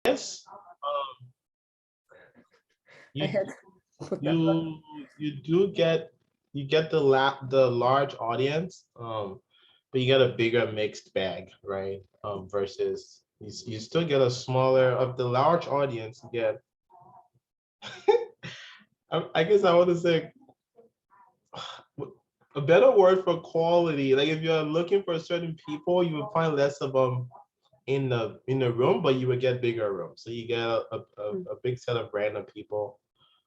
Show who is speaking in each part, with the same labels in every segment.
Speaker 1: Yes,
Speaker 2: I
Speaker 1: you
Speaker 2: had
Speaker 1: you do get the large audience, but you get a bigger mixed bag, right? Versus you still get a smaller of the large audience. You get I guess I want to say a better word for quality. Like if you're looking for certain people, you will find less of them in the room, but you would get bigger rooms. So you get a big set of random people.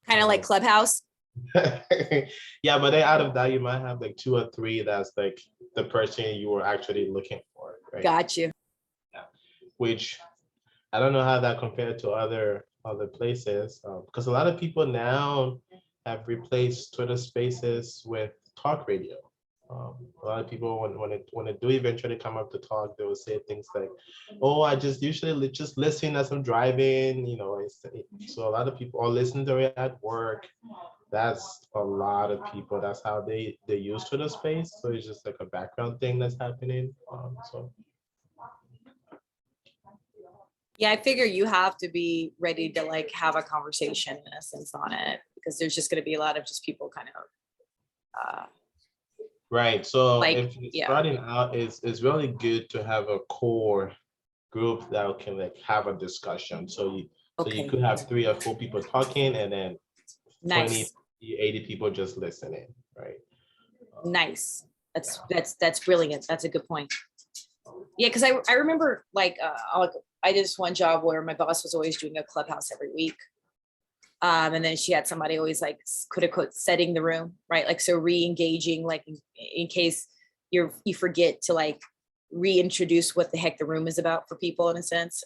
Speaker 3: Kind of like Clubhouse.
Speaker 1: Yeah, but then out of that, you might have like 2 or 3 that's like the person you were actually looking for, right?
Speaker 3: Got you.
Speaker 1: Yeah. Which I don't know how that compared to other places, because a lot of people now have replaced Twitter Spaces with talk radio. A lot of people when they do eventually come up to talk, they will say things like, "Oh, I just usually just listen as I'm driving," you know. So a lot of people are listening to it at work. That's a lot of people. That's how they use Twitter Space. So it's just like a background thing that's happening. So.
Speaker 3: Yeah, I figure you have to be ready to like have a conversation in a sense on it, because there's just going to be a lot of just people kind of
Speaker 1: Right. So
Speaker 3: like,
Speaker 1: if you're
Speaker 3: yeah.
Speaker 1: starting out, it's really good to have a core group that can like have a discussion. So you could have 3 or 4 people talking, and then 20, 80 people just listening, right?
Speaker 3: Nice. That's brilliant. That's a good point. Yeah, because I remember like I did this one job where my boss was always doing a Clubhouse every week. And then she had somebody always like quote unquote setting the room, right? Like, so re-engaging, like in case you forget to like reintroduce what the heck the room is about for people in a sense.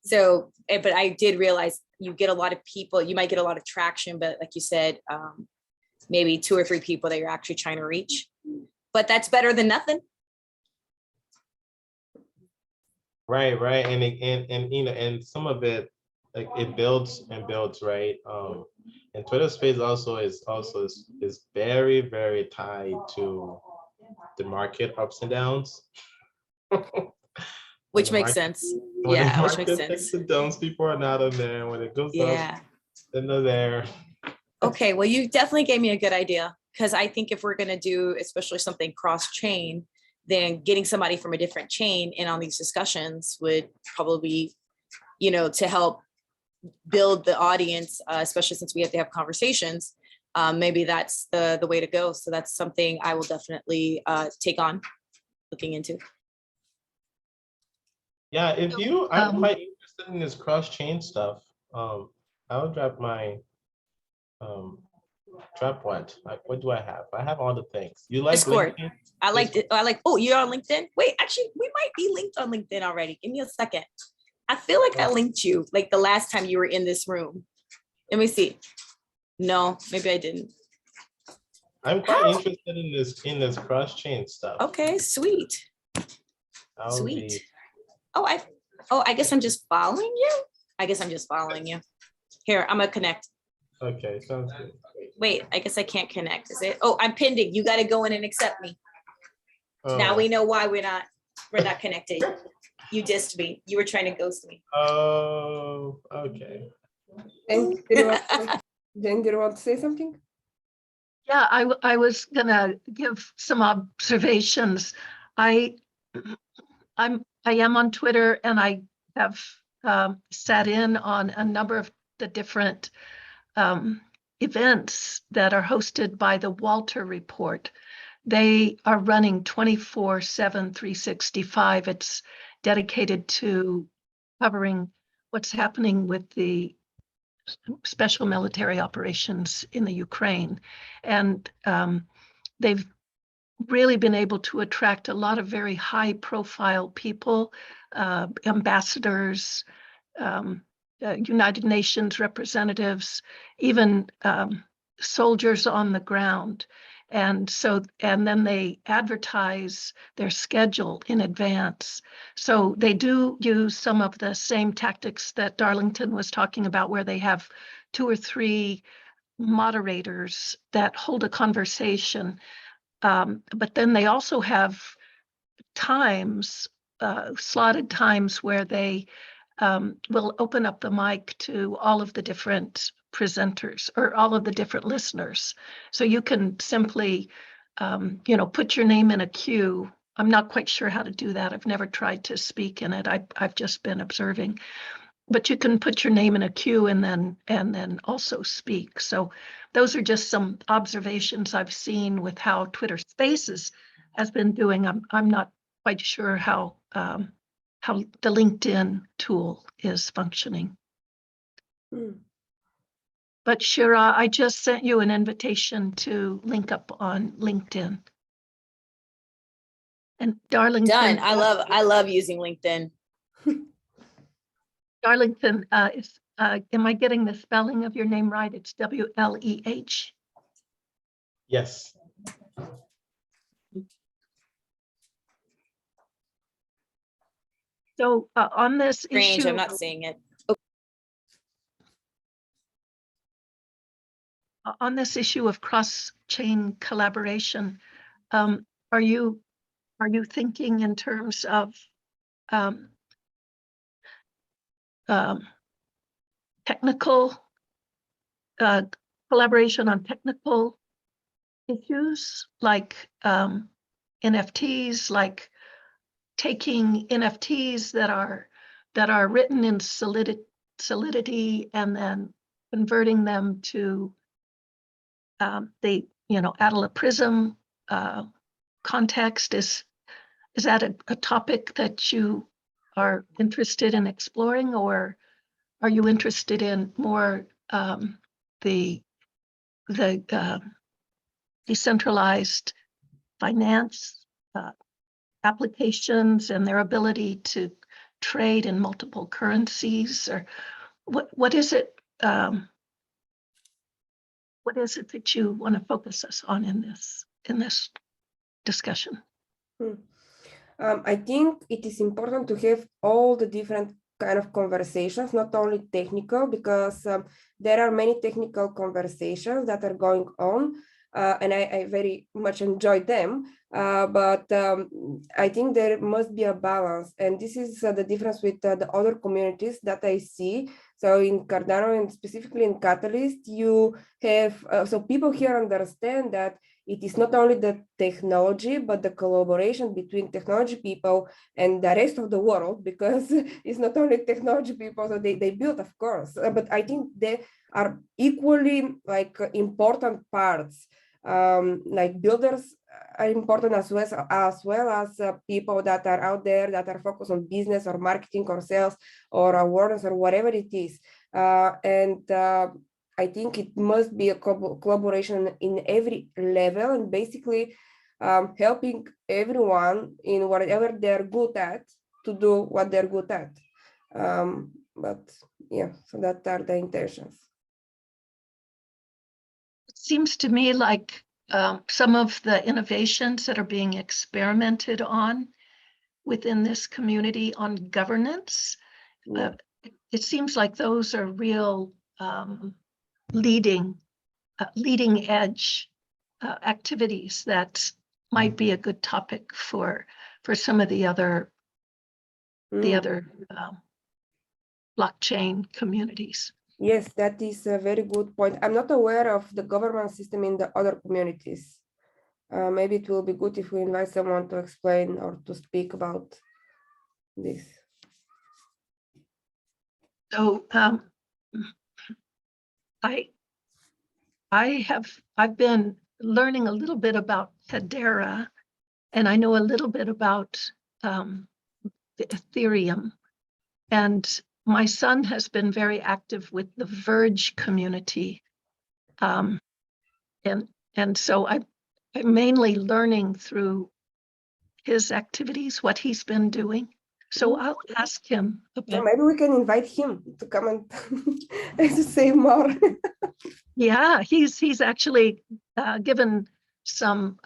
Speaker 3: So, but I did realize you get a lot of people, you might get a lot of traction, but like you said, maybe 2 or 3 people that you're actually trying to reach, but that's better than nothing.
Speaker 1: Right. And you know, and some of it, like it builds and builds, right? And Twitter Space also is very, very tied to the market ups and downs.
Speaker 3: Which makes sense. Yeah, which makes sense.
Speaker 1: The downs, people are not on there. When it goes up, then they're there.
Speaker 3: Okay, well, you definitely gave me a good idea, because I think if we're going to do especially something cross-chain, then getting somebody from a different chain in on these discussions would probably, you know, to help build the audience, especially since we have to have conversations. Maybe that's the way to go. So that's something I will definitely take on looking into.
Speaker 1: Yeah, if you are quite interested in this cross-chain stuff, I'll drop my drop what? Like, what do I have? I have all the things. You like
Speaker 3: Discord.
Speaker 1: LinkedIn?
Speaker 3: I like it. I like, oh, you're on LinkedIn? Wait, actually, we might be linked on LinkedIn already. Give me a second. I feel like I linked you like the last time you were in this room. Let me see. No, maybe I didn't.
Speaker 1: I'm quite interested in this cross-chain stuff.
Speaker 3: Okay, sweet. Sweet. Oh, I guess I'm just following you. I guess I'm just following you. Here, I'm gonna connect.
Speaker 1: Okay, sounds good.
Speaker 3: Wait, I guess I can't connect. Is it? Oh, I'm pending. You got to go in and accept me. Now we know why we're not connected. You dissed me. You were trying to ghost me.
Speaker 1: Oh, okay.
Speaker 2: And Jen, do you want to say something?
Speaker 4: Yeah, I was gonna give some observations. I am on Twitter, and I have sat in on a number of the different events that are hosted by the Walter Report. They are running 24/7, 365. It's dedicated to covering what's happening with the special military operations in the Ukraine. And they've really been able to attract a lot of very high profile people, ambassadors, United Nations representatives, even soldiers on the ground. And then they advertise their schedule in advance. So they do use some of the same tactics that Darlington was talking about, where they have 2 or 3 moderators that hold a conversation. But then they also have times, slotted times, where they we'll open up the mic to all of the different presenters or all of the different listeners. So you can simply, put your name in a queue. I'm not quite sure how to do that. I've never tried to speak in it. I've just been observing. But you can put your name in a queue and then also speak. So those are just some observations I've seen with how Twitter Spaces has been doing. I'm not quite sure how the LinkedIn tool is functioning. But Shira, I just sent you an invitation to link up on LinkedIn. And Darlington.
Speaker 3: Done. I love using LinkedIn.
Speaker 4: Darlington is, am I getting the spelling of your name right? It's W-L-E-H.
Speaker 1: Yes.
Speaker 4: So on this
Speaker 3: Strange,
Speaker 4: issue,
Speaker 3: I'm not seeing it.
Speaker 4: on this issue of cross-chain collaboration, are you thinking in terms of technical collaboration on technical issues like NFTs, like taking NFTs that are written in Solidity and then converting them to the Adela Prism context? Is that a topic that you are interested in exploring, or are you interested in more the decentralized finance applications and their ability to trade in multiple currencies? Or what is it? What is it that you want to focus us on in this discussion?
Speaker 2: I think it is important to have all the different kind of conversations, not only technical, because there are many technical conversations that are going on, and I very much enjoy them. But I think there must be a balance, and this is the difference with the other communities that I see. So in Cardano and specifically in Catalyst, you have, so people here understand that it is not only the technology, but the collaboration between technology people and the rest of the world, because it's not only technology people, so they build, of course, but I think they are equally like important parts. Like builders are important as well as people that are out there that are focused on business or marketing or sales or awareness or whatever it is. I think it must be a collaboration in every level and basically helping everyone in whatever they're good at to do what they're good at. But yeah, so that are the intentions.
Speaker 4: It seems to me like some of the innovations that are being experimented on within this community on governance, it seems like those are real leading edge activities that might be a good topic for some of the other blockchain communities.
Speaker 2: Yes, that is a very good point. I'm not aware of the governance system in the other communities. Maybe it will be good if we invite someone to explain or to speak about this.
Speaker 4: So I've been learning a little bit about Hedera, and I know a little bit about Ethereum, and my son has been very active with the Verge community, and so I'm mainly learning through his activities, what he's been doing. So I'll ask him about.
Speaker 2: Yeah, maybe we can invite him to come and to say more.
Speaker 4: Yeah, he's actually given some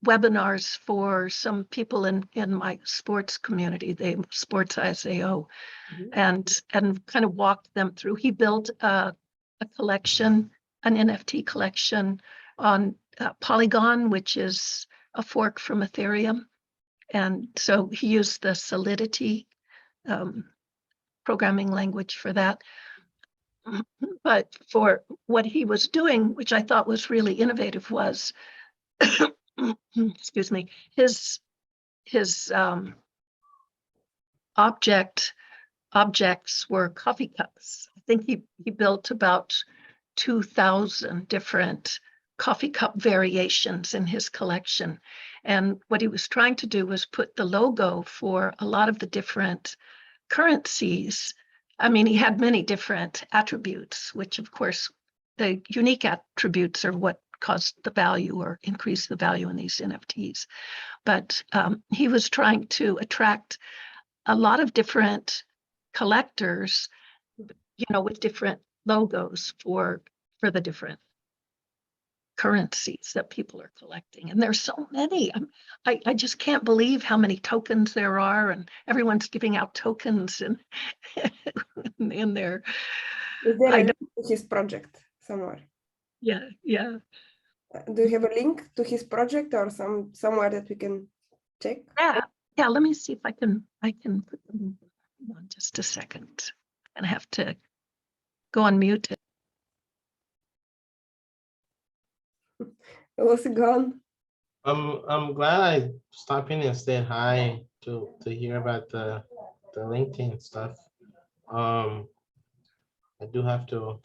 Speaker 4: webinars for some people in my sports community, the Sports ISAO, and kind of walked them through. He built a collection, an NFT collection on Polygon, which is a fork from Ethereum. And so he used the Solidity programming language for that. But for what he was doing, which I thought was really innovative, was, excuse me, his objects were coffee cups. I think he built about 2,000 different coffee cup variations in his collection. And what he was trying to do was put the logo for a lot of the different currencies. I mean, he had many different attributes, which of course, the unique attributes are what caused the value or increase the value in these NFTs. But he was trying to attract a lot of different collectors, with different logos for the different currencies that people are collecting. And there's so many. I just can't believe how many tokens there are, and everyone's giving out tokens and in there.
Speaker 2: Is there a link to his project somewhere?
Speaker 4: Yeah.
Speaker 2: Do you have a link to his project or somewhere that we can check?
Speaker 4: Yeah. Let me see if I can put them on just a second. And I have to go on mute.
Speaker 2: Was it gone?
Speaker 1: I'm glad I stopped in and said hi to hear about the LinkedIn stuff. I do have to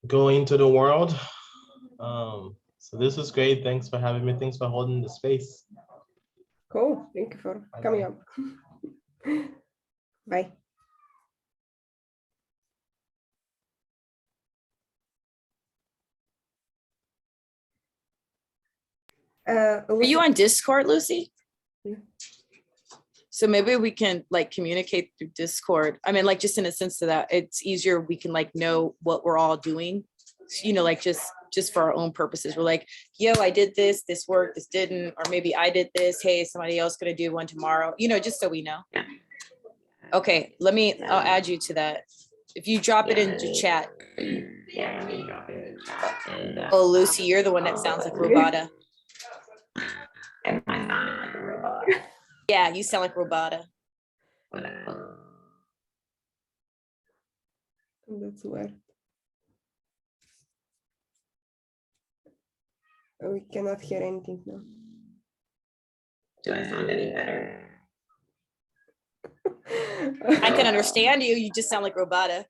Speaker 1: go into the world. So this is great. Thanks for having me. Thanks for holding the space.
Speaker 2: Cool. Thank you for coming up. Bye.
Speaker 3: Are you on Discord, Lucy?
Speaker 2: Yeah.
Speaker 3: So maybe we can like communicate through Discord. I mean, like just in a sense of that it's easier. We can like know what we're all doing, like just for our own purposes. We're like, yo, I did this worked, this didn't, or maybe I did this. Hey, somebody else gonna do one tomorrow, just so we know. Okay, I'll add you to that. If you drop it into chat. Oh, Lucy, you're the one that sounds like Robata. Yeah, you sound like Robata.
Speaker 2: That's weird. We cannot hear anything now.
Speaker 5: Do I sound any better?
Speaker 3: I can understand you. You just sound like Robata.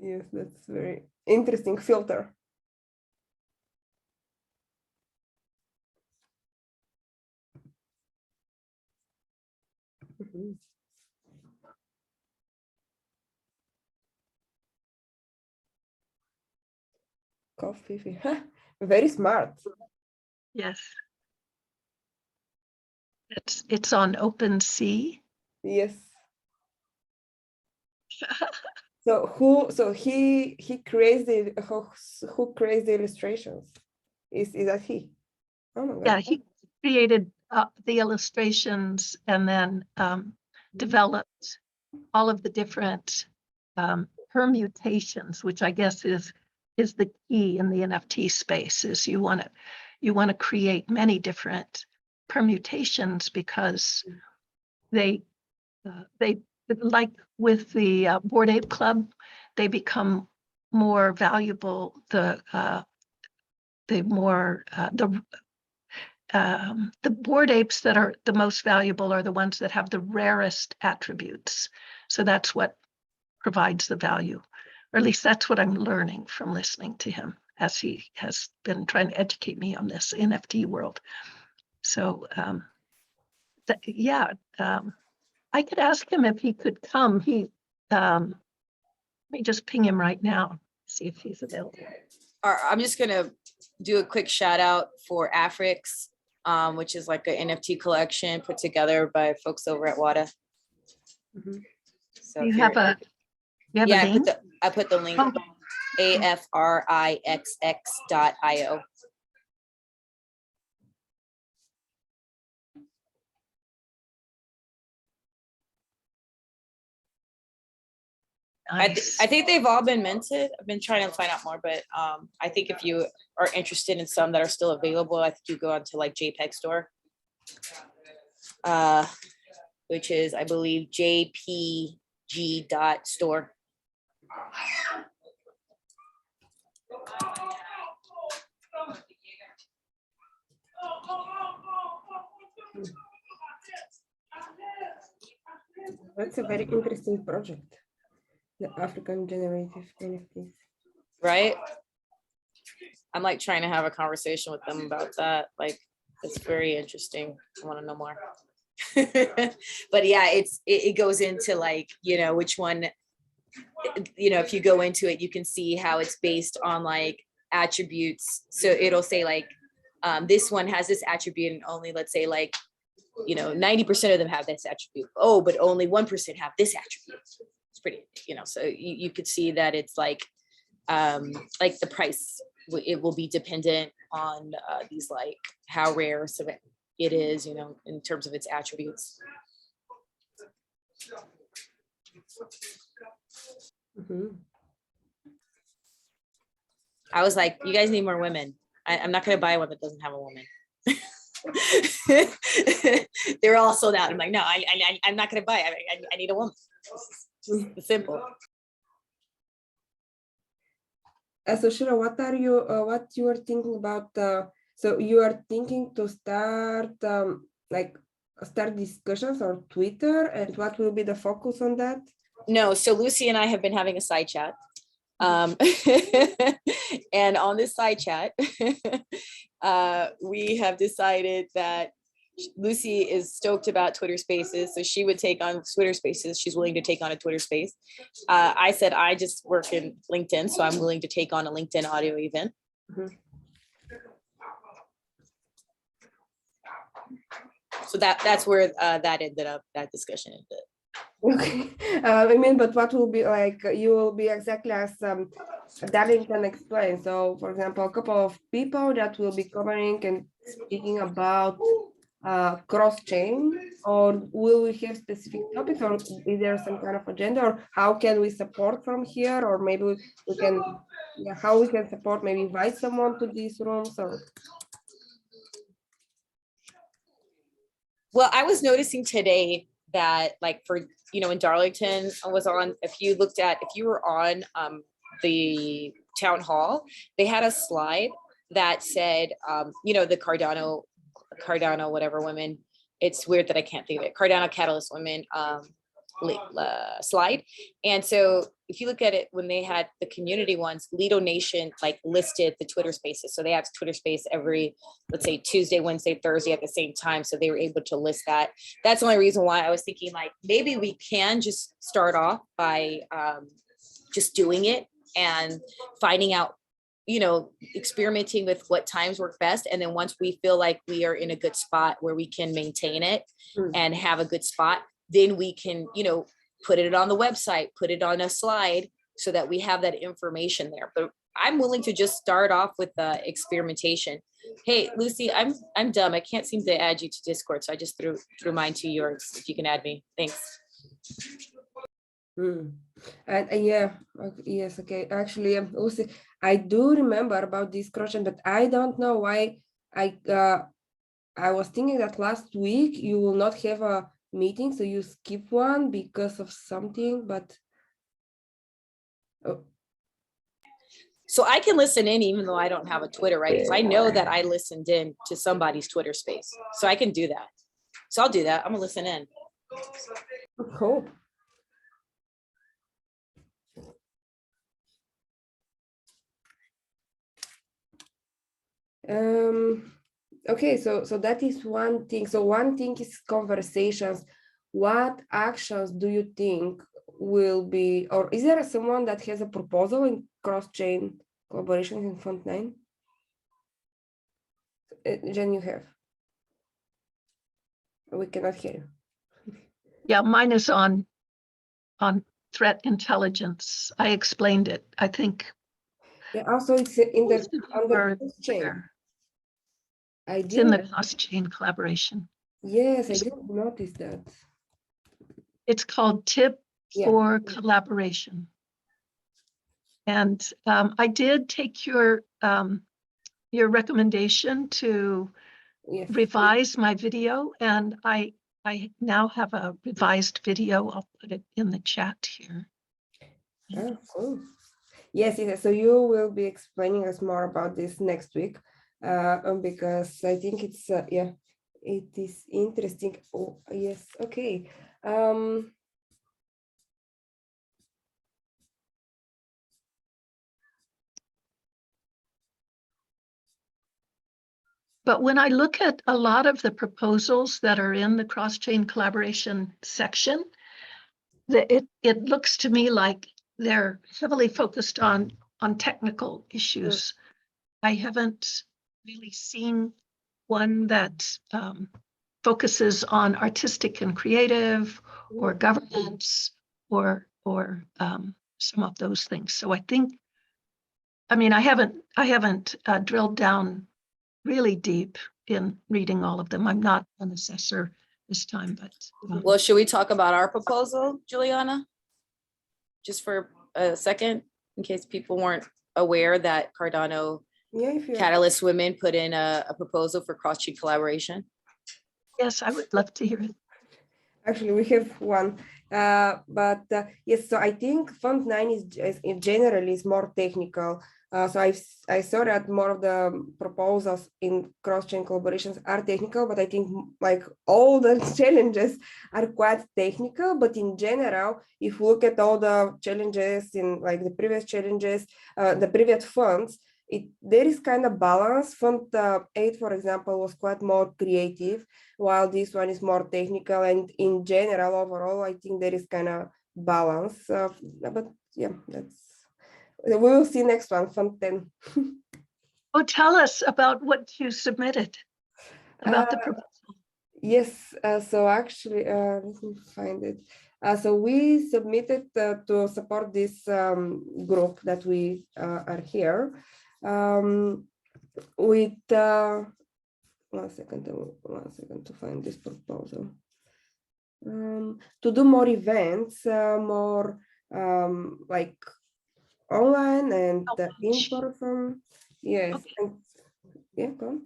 Speaker 2: Yes, that's very interesting filter. Mhm. Coffee. Very smart.
Speaker 4: Yes. It's on OpenSea.
Speaker 2: Yes. So he creates who creates the illustrations? Is that he? Oh my God.
Speaker 4: Yeah, he created the illustrations and then developed all of the different permutations, which I guess is the key in the NFT space. Is you want to create many different permutations because they like with the Bored Ape Club, they become more valuable the Bored Apes that are the most valuable are the ones that have the rarest attributes. So that's what provides the value, or at least that's what I'm learning from listening to him as he has been trying to educate me on this NFT world. So I could ask him if he could come. Let me just ping him right now, see if he's available.
Speaker 3: I'm just gonna do a quick shout out for Afrix, which is like an NFT collection put together by folks over at WADA.
Speaker 2: Mhm.
Speaker 3: So
Speaker 4: You have a link?
Speaker 3: I put the link,
Speaker 4: Oh.
Speaker 3: AFRIXX.io.
Speaker 4: Nice.
Speaker 3: I think they've all been minted. I've been trying to find out more, but I think if you are interested in some that are still available, I think you go onto like JPEG store, which is, I believe, jpg.store.
Speaker 2: That's a very interesting project, the African generative NFTs.
Speaker 3: Right? I'm like trying to have a conversation with them about that. Like, it's very interesting. I want to know more. But yeah, it goes into like, you know, which one, you know, if you go into it, you can see how it's based on like attributes. So it'll say like, this one has this attribute and only, let's say like, you know, 90% of them have this attribute. Oh, but only 1% have this attribute. It's pretty, you know, so you could see that it's like the price, it will be dependent on these, like how rare it is, you know, in terms of its attributes.
Speaker 2: Mhm.
Speaker 3: I was like, you guys need more women. I'm not going to buy one that doesn't have a woman. They're all sold out. I'm like, no, I'm not going to buy it. I need a woman. It's simple.
Speaker 2: So Shira, what you are thinking about? So you are thinking to start start discussions on Twitter, and what will be the focus on that?
Speaker 3: No, so Lucy and I have been having a side chat. And on this side chat, we have decided that Lucy is stoked about Twitter Spaces, so she would take on Twitter Spaces. She's willing to take on a Twitter Space. I said I just work in LinkedIn, so I'm willing to take on a LinkedIn audio event.
Speaker 2: Mhm.
Speaker 3: So that's where that ended up. That discussion ended.
Speaker 2: Okay, I mean, but what will be like? You will be exactly as Darlington explained. So, for example, a couple of people that will be covering and speaking about cross-chain, or will we have specific topics, or is there some kind of agenda, or how can we support from here, or maybe we can, yeah, how we can support, maybe invite someone to these rooms, or.
Speaker 3: Well, I was noticing today that, like, for, you know, in Darlington, I was on, if you were on the town hall, they had a slide that said, you know, the Cardano, whatever women, it's weird that I can't think of it, Cardano Catalyst women slide. And so if you look at it, when they had the community ones, Lido Nation like listed the Twitter Spaces. So they have Twitter Space every, let's say, Tuesday, Wednesday, Thursday at the same time. So they were able to list that. That's the only reason why I was thinking like, maybe we can just start off by just doing it and finding out, you know, experimenting with what times work best. And then once we feel like we are in a good spot where we can maintain it and have a good spot, then we can, you know, put it on the website, put it on a slide so that we have that information there. But I'm willing to just start off with the experimentation. Hey, Lucy, I'm dumb. I can't seem to add you to Discord. So I just threw mine to yours. If you can add me, thanks.
Speaker 2: And yeah, yes, okay. Actually, Lucy, I do remember about this cross-chain, but I don't know why I was thinking that last week you will not have a meeting, so you skip one because of something, but
Speaker 3: so I can listen in even though I don't have a Twitter, right? Because I know that I listened in to somebody's Twitter space, so I can do that. So I'll do that. I'm gonna listen in.
Speaker 2: cool. Okay, so that is one thing. So one thing is conversations. What actions do you think will be, or is there someone that has a proposal in cross-chain collaboration in Fund 9? Jen, you have. We cannot hear you.
Speaker 4: Yeah, mine is on threat intelligence. I explained it, I think.
Speaker 2: Yeah, also it's in the on the
Speaker 4: Or
Speaker 2: cross-chain.
Speaker 4: there.
Speaker 2: I
Speaker 4: It's in the
Speaker 2: did.
Speaker 4: cross-chain collaboration.
Speaker 2: Yes, I did notice that.
Speaker 4: It's called Tip
Speaker 2: Yeah.
Speaker 4: for Collaboration. And I did take your recommendation to
Speaker 2: Yes.
Speaker 4: revise my video, and I now have a revised video. I'll put it in the chat here.
Speaker 2: Oh, cool. Yes, yes. So you will be explaining us more about this next week, because I think it's yeah, it is interesting. Oh, yes. Okay.
Speaker 4: But when I look at a lot of the proposals that are in the cross-chain collaboration section, it looks to me like they're heavily focused on technical issues. I haven't really seen one that focuses on artistic and creative or governance or some of those things. So I think, I mean, I haven't drilled down really deep in reading all of them. I'm not an assessor this time, but
Speaker 3: Well, should we talk about our proposal, Juliana? Just for a second, in case people weren't aware that Cardano
Speaker 2: Yeah, if you
Speaker 3: Catalyst Women put in a proposal for cross-chain collaboration.
Speaker 4: yes, I would love to hear it.
Speaker 2: actually we have one, but yes. So I think Fund 9 is in general is more technical. So I saw that more of the proposals in cross-chain collaborations are technical, but I think like all the challenges are quite technical. But in general, if you look at all the challenges in like the previous challenges, the previous funds, there is kind of balance. Fund 8, for example, was quite more creative, while this one is more technical. And in general, overall, I think there is kind of balance. But yeah, we will see next one, Fund 10.
Speaker 4: Oh, tell us about what you submitted about the proposal.
Speaker 2: Yes, so actually, let me find it. So we submitted to support this group that we are here with, one second to find this proposal. To do more events, more like online and in person. Yes,
Speaker 4: Okay.
Speaker 2: and, yeah, go on.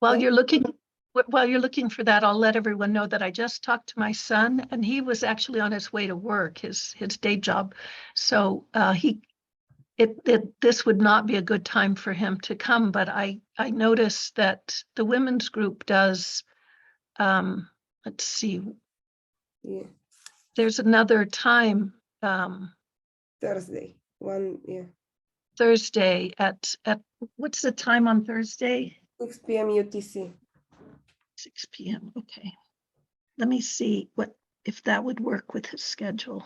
Speaker 4: While
Speaker 2: Yeah.
Speaker 4: you're looking for that, I'll let everyone know that I just talked to my son, and he was actually on his way to work, his day job. So this would not be a good time for him to come, but I noticed that the women's group does, let's see,
Speaker 2: Yeah,
Speaker 4: there's another time,
Speaker 2: Thursday, yeah,
Speaker 4: Thursday at what's the time on Thursday?
Speaker 2: 6 p.m. UTC.
Speaker 4: 6 p.m. Okay. Let me see if that would work with his schedule.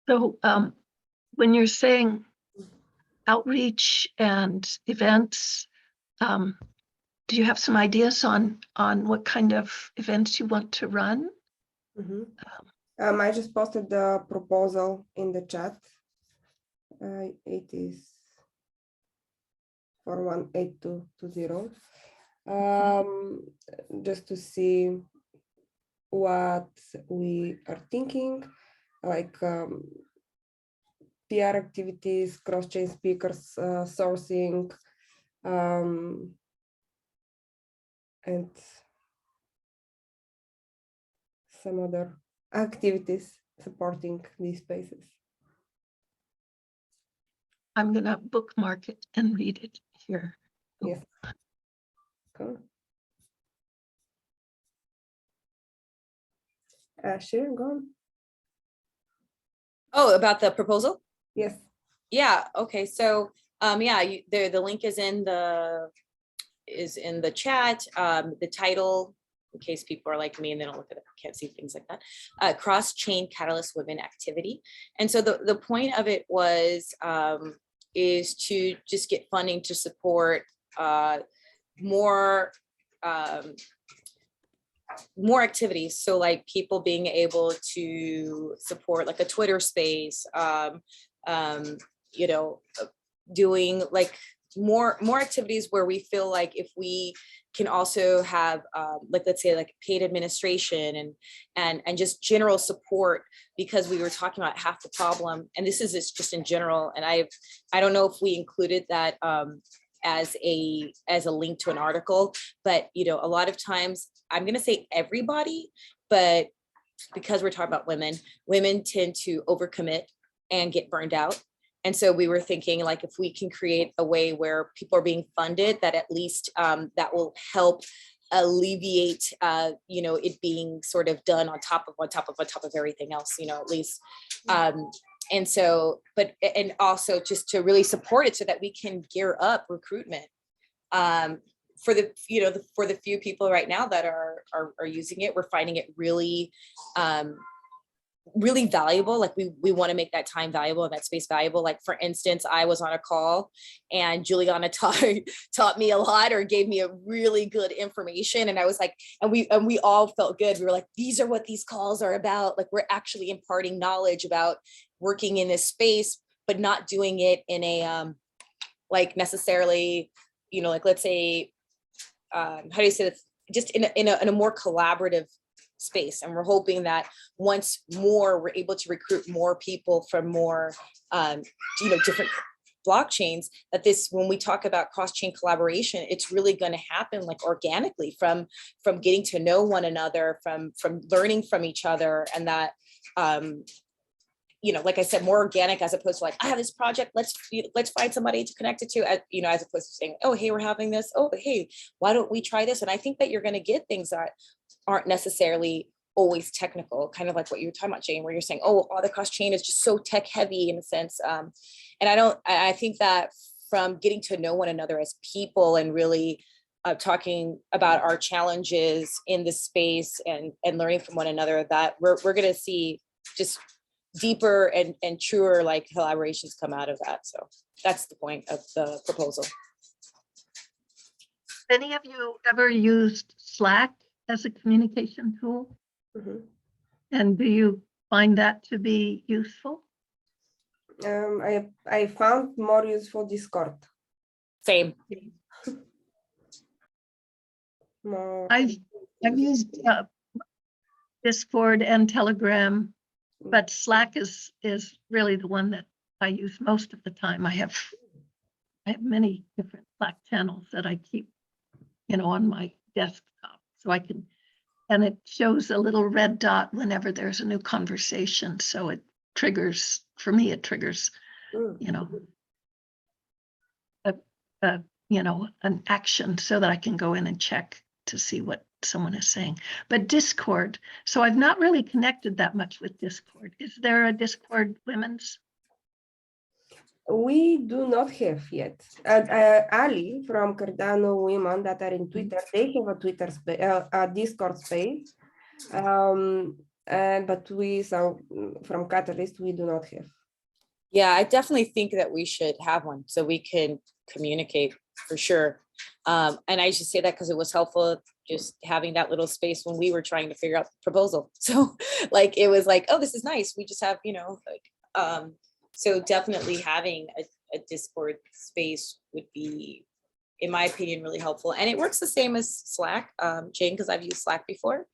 Speaker 4: So when you're saying outreach and events, do you have some ideas on what kind of events you want to run?
Speaker 2: I just posted the proposal in the chat. It is 418220. Just to see what we are thinking, like PR activities, cross-chain speakers, sourcing, and some other activities supporting these spaces.
Speaker 4: I'm gonna bookmark it and read it here.
Speaker 2: Yes. Cool. Sharon, go on.
Speaker 3: Oh, about the proposal?
Speaker 2: Yes.
Speaker 3: Yeah, okay, so yeah, the link is in the chat. The title, in case people are like me and they don't look at it, can't see things like that. Cross-chain Catalyst Women activity. And so the point of it was is to just get funding to support more more activities. So like people being able to support like a Twitter space, you know, doing like more activities where we feel like if we can also have like, let's say like paid administration and just general support, because we were talking about half the problem, and this is just in general, and I don't know if we included that as a link to an article, but you know, a lot of times I'm going to say everybody, but because we're talking about women tend to overcommit and get burned out. And so we were thinking like, if we can create a way where people are being funded, that at least that will help alleviate, you know, it being sort of done on top of everything else, you know, at least. And so, and also just to really support it so that we can gear up recruitment for the, you know, for the few people right now that are using it. We're finding it really, really valuable. Like we want to make that time valuable and that space valuable. Like for instance, I was on a call and Juliana taught me a lot, or gave me a really good information. And I was like, and we all felt good. We were like, these are what these calls are about. Like we're actually imparting knowledge about working in this space, but not doing it in a, like necessarily, you know, like let's say, how do you say this? Just in a more collaborative space. And we're hoping that once more, we're able to recruit more people from more, you know, different blockchains, that this, when we talk about cross-chain collaboration, it's really going to happen like organically from getting to know one another, from learning from each other. And that, you know, like I said, more organic, as opposed to like, I have this project, let's find somebody to connect it to, you know, as opposed to saying, oh, hey, we're having this. Oh, hey, why don't we try this? And I think that you're going to get things that aren't necessarily always technical, kind of like what you were talking about, Jane, where you're saying, oh, the cross chain is just so tech heavy in a sense. And I think that from getting to know one another as people and really talking about our challenges in this space and learning from one another, that we're going to see just deeper and truer like collaborations come out of that. So that's the point of the proposal.
Speaker 4: Any of you ever used Slack as a communication tool?
Speaker 2: Mhm.
Speaker 4: And do you find that to be useful?
Speaker 2: I found more useful Discord.
Speaker 3: Same.
Speaker 2: More.
Speaker 4: I've used Discord and Telegram, but Slack is really the one that I use most of the time. I have many different Slack channels that I keep, you know, on my desktop, so I can, and it shows a little red dot whenever there's a new conversation. So it triggers, for me, it triggers, you know, you know, an action so that I can go in and check to see what someone is saying. But Discord, so I've not really connected that much with Discord. Is there a Discord women's?
Speaker 2: We do not have yet. Ali from Cardano Women that are in Twitter, they have a Twitter space, a Discord space. But we, so from Catalyst, we do not have.
Speaker 3: Yeah, I definitely think that we should have one so we can communicate for sure. And I should say that because it was helpful just having that little space when we were trying to figure out the proposal. So like, it was like, oh, this is nice. We just have, you know, like, so definitely having a Discord space would be, in my opinion, really helpful. And it works the same as Slack, Jane, because I've used Slack before.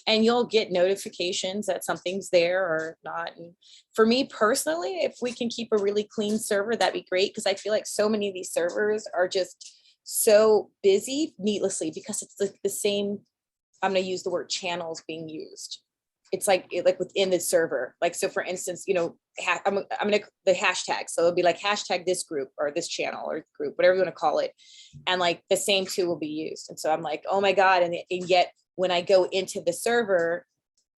Speaker 3: And you'll get notifications that something's there or not. And for me personally, if we can keep a really clean server, that'd be great. Because I feel like so many of these servers are just so busy needlessly because it's the same, I'm going to use the word channels being used. It's like within the server. Like, so for instance, you know, I'm going to the hashtag. So it'll be like hashtag this group or this channel or group, whatever you want to call it. And like the same two will be used. And so I'm like, oh my God. And yet when I go into the server,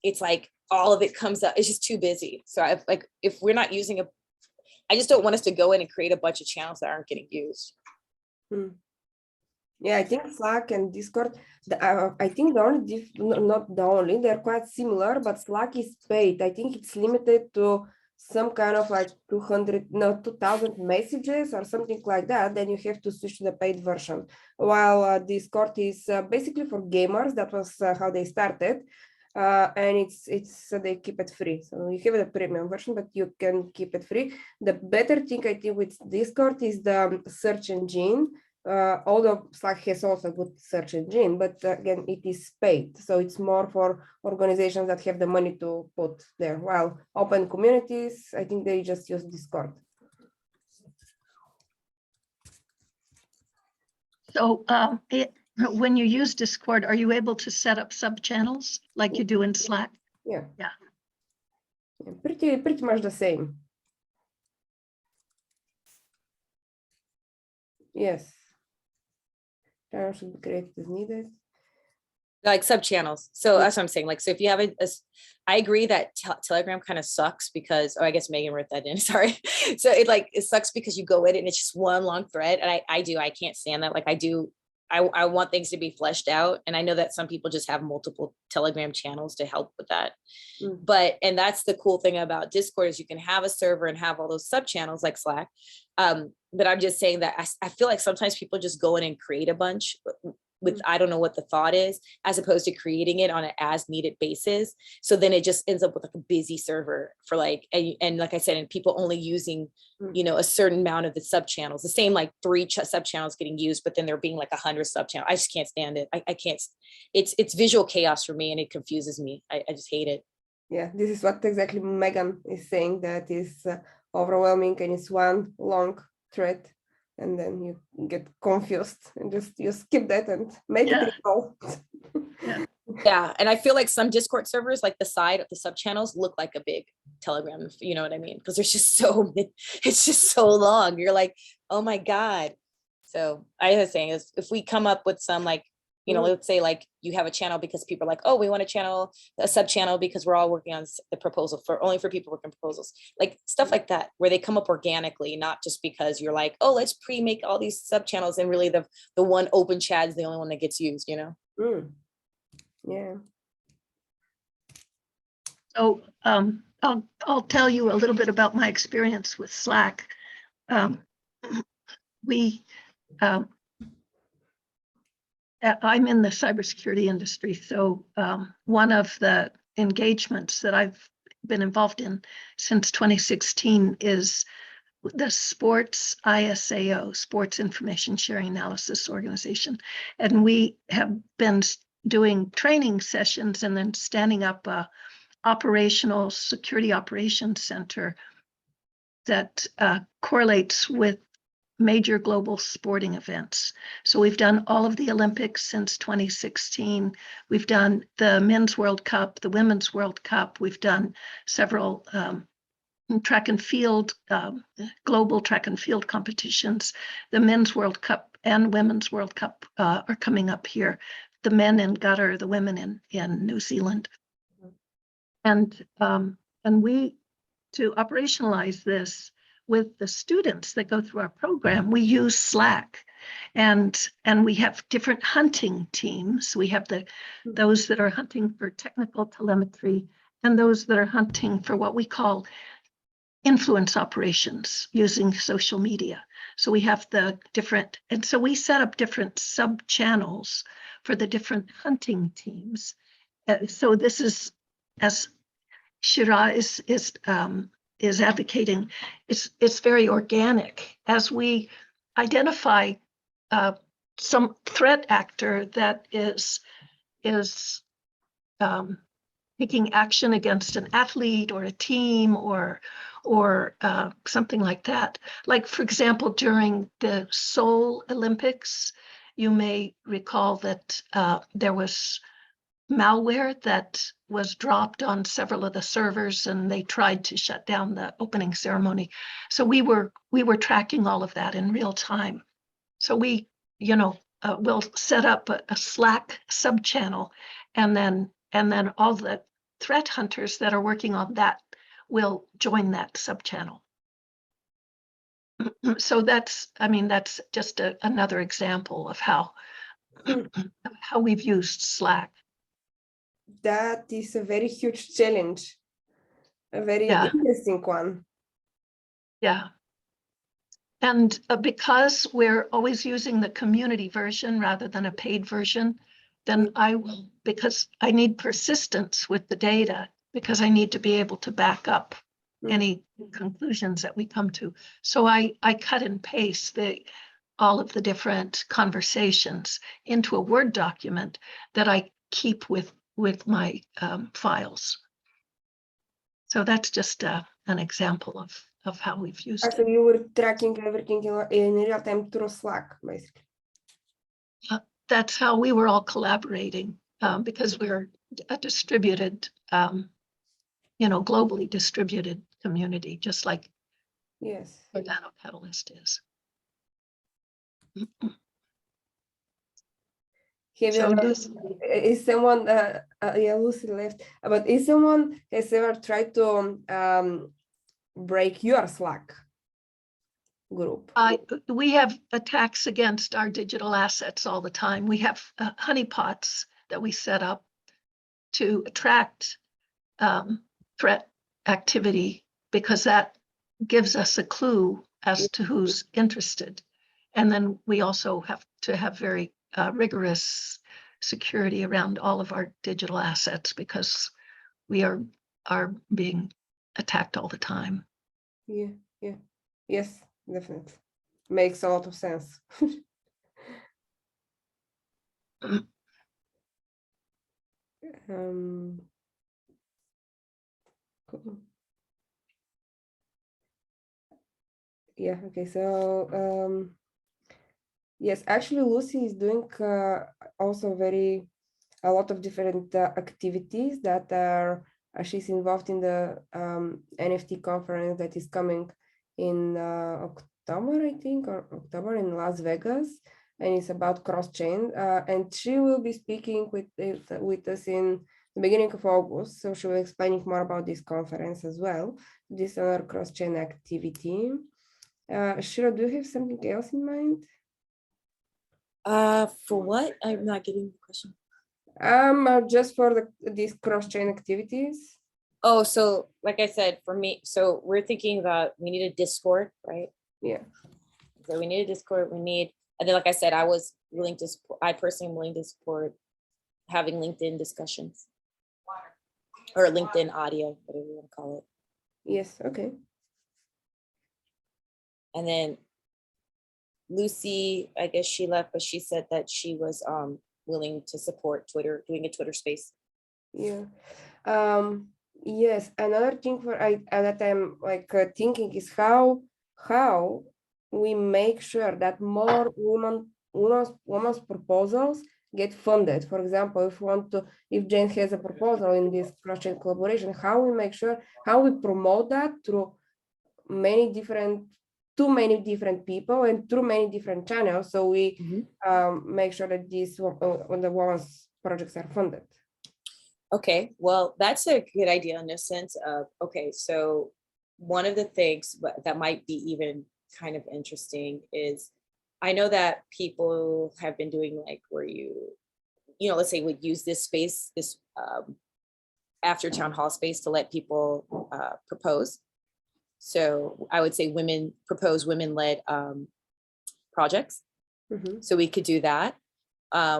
Speaker 3: it's like all of it comes up. It's just too busy. So I've like, if we're not using I just don't want us to go in and create a bunch of channels that aren't getting used.
Speaker 2: Yeah, I think Slack and Discord, I think the only, not the only, they're quite similar, but Slack is paid. I think it's limited to some kind of like 2,000 messages or something like that, then you have to switch to the paid version. While Discord is basically for gamers. That was how they started. And it's they keep it free. So you have the premium version, but you can keep it free. The better thing I think with Discord is the search engine. Although Slack has also a good search engine, but again, it is paid. So it's more for organizations that have the money to put there. While open communities, I think they just use Discord.
Speaker 4: So when you use Discord, are you able to set up sub-channels like you do in Slack?
Speaker 2: Yeah.
Speaker 4: Yeah.
Speaker 2: Pretty much the same. Yes. Channel should be created as needed.
Speaker 3: Like sub channels. So that's what I'm saying. Like, so if you have I agree that Telegram kind of sucks because, oh, I guess Megan wrote that in. Sorry. So it sucks because you go in it and it's just one long thread. And I can't stand that. Like I want things to be fleshed out. And I know that some people just have multiple Telegram channels to help with that. And that's the cool thing about Discord is you can have a server and have all those sub channels like Slack. But I'm just saying that I feel like sometimes people just go in and create a bunch with, I don't know what the thought is, as opposed to creating it on an as needed basis. So then it just ends up with like a busy server for like, and like I said, and people only using, a certain amount of the sub channels, the same like 3 sub channels getting used, but then there being like 100 sub channels. I just can't stand it. I can't, it's visual chaos for me and it confuses me. I just hate it.
Speaker 2: Yeah, this is what exactly Megan is saying, that is overwhelming and it's one long thread. And then you get confused and just you skip that and make it resolve.
Speaker 3: Yeah. And I feel like some Discord servers, like the side of the sub channels look like a big Telegram, if you know what I mean? Because there's just it's just so long. You're like, oh my God. So I was saying is if we come up with some like, let's say like you have a channel because people are like, oh, we want a sub channel because we're all working on the proposal only for people working proposals, like stuff like that, where they come up organically, not just because you're like, oh, let's pre-make all these sub channels. And really the one open chat is the only one that gets used,
Speaker 2: Yeah.
Speaker 4: So I'll tell you a little bit about my experience with Slack. I'm in the cybersecurity industry, so one of the engagements that I've been involved in since 2016 is the Sports ISAO, Sports Information Sharing Analysis Organization. And we have been doing training sessions and then standing up a operational security operations center that correlates with major global sporting events. So we've done all of the Olympics since 2016. We've done the Men's World Cup, the Women's World Cup. We've done several track and field, global track and field competitions. The Men's World Cup and Women's World Cup are coming up here. The men in Qatar, the women in New Zealand. And we, to operationalize this, with the students that go through our program, we use Slack, and we have different hunting teams. We have those that are hunting for technical telemetry and those that are hunting for what we call influence operations using social media. So we have the different, and so we set up different sub channels for the different hunting teams. So this is, as Shira is advocating, it's very organic. As we identify some threat actor that is taking action against an athlete or a team or something like that. Like, for example, during the Seoul Olympics, you may recall that there was malware that was dropped on several of the servers and they tried to shut down the opening ceremony. So we were tracking all of that in real time. So we, will set up a Slack sub channel, and then all the threat hunters that are working on that will join that sub channel. So that's just another example of how we've used Slack.
Speaker 2: That is a very huge challenge. A very
Speaker 4: Yeah.
Speaker 2: interesting one.
Speaker 4: Yeah. And because we're always using the community version rather than a paid version, then I will, because I need persistence with the data, because I need to be able to back up any conclusions that we come to. So I cut and paste all of the different conversations into a Word document that I keep with my files. So that's just an example of how we've used
Speaker 2: So
Speaker 4: it.
Speaker 2: you were tracking everything in real time through Slack, basically.
Speaker 4: That's how we were all collaborating, because we're a distributed, globally distributed community, just like
Speaker 2: Yes.
Speaker 4: Cardano Catalyst is.
Speaker 2: Have you
Speaker 4: So
Speaker 2: ever,
Speaker 4: Lucy,
Speaker 2: is someone, yeah, Lucy left, but is someone has ever tried to break your Slack group?
Speaker 4: we have attacks against our digital assets all the time. We have honeypots that we set up to attract threat activity, because that gives us a clue as to who's interested. And then we also have to have very rigorous security around all of our digital assets, because we are being attacked all the time.
Speaker 2: Yeah, yeah. Yes, definitely. Makes a lot of sense. Cool. Yeah, okay, so yes, actually Lucy is doing also a lot of different activities that are she's involved in the NFT conference that is coming in October, I think, or October in Las Vegas, and it's about cross-chain, and she will be speaking with us in the beginning of August, so she will explaining more about this conference as well, this other cross-chain activity. Shira, do you have something else in mind?
Speaker 3: For what? I'm not getting the question.
Speaker 2: Just for these cross-chain activities.
Speaker 3: Oh, so like I said, for me, so we're thinking about, we need a Discord, right?
Speaker 2: Yeah.
Speaker 3: So we need a Discord, and then like I said, I personally am willing to support having LinkedIn discussions or LinkedIn audio, whatever you want to call it.
Speaker 2: Yes, okay.
Speaker 3: And then Lucy, I guess she left, but she said that she was willing to support Twitter, doing a Twitter space.
Speaker 2: Yeah. Yes, another thing that I'm like thinking is how we make sure that more women's proposals get funded. For example, if Jane has a proposal in this cross-chain collaboration, how we promote that through too many different people and through many different channels, so we make sure that when the women's projects are funded.
Speaker 3: Okay, well, that's a good idea in the sense of, okay, so one of the things that might be even kind of interesting is, I know that people have been doing like where let's say would use this space, this after town hall space to let people propose. So I would say women-led projects. So we could do that.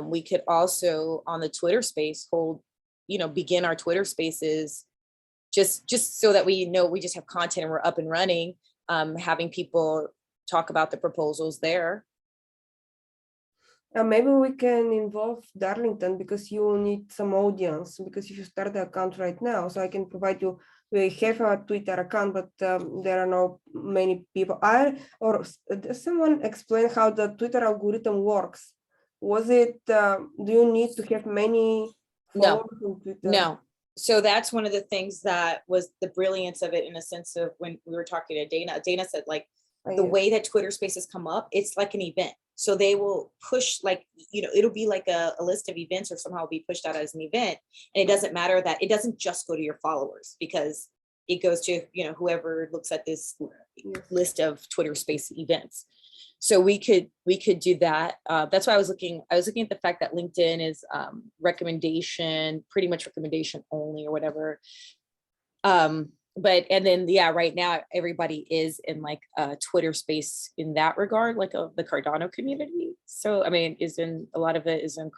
Speaker 3: We could also on the Twitter space begin our Twitter spaces just so that we know we just have content and we're up and running, having people talk about the proposals there.
Speaker 2: Maybe we can involve Darlington, because you will need some audience, because if you start the account right now, so I can provide you, we have a Twitter account, but there are not many people. Does someone explain how the Twitter algorithm works? Was it, do you need to have many followers on Twitter?
Speaker 3: No. So that's one of the things that was the brilliance of it, in a sense of when we were talking to Dana said, like, the way that Twitter spaces come up, it's like an event. So they will push, like, it'll be like a list of events or somehow be pushed out as an event. And it doesn't matter that it doesn't just go to your followers, because it goes to, whoever looks at this list of Twitter space events. So we could do that. That's why I was looking at the fact that LinkedIn is pretty much recommendation only or whatever. and then yeah, right now everybody is in like a Twitter space in that regard, like the Cardano community. So I mean, a lot of it is in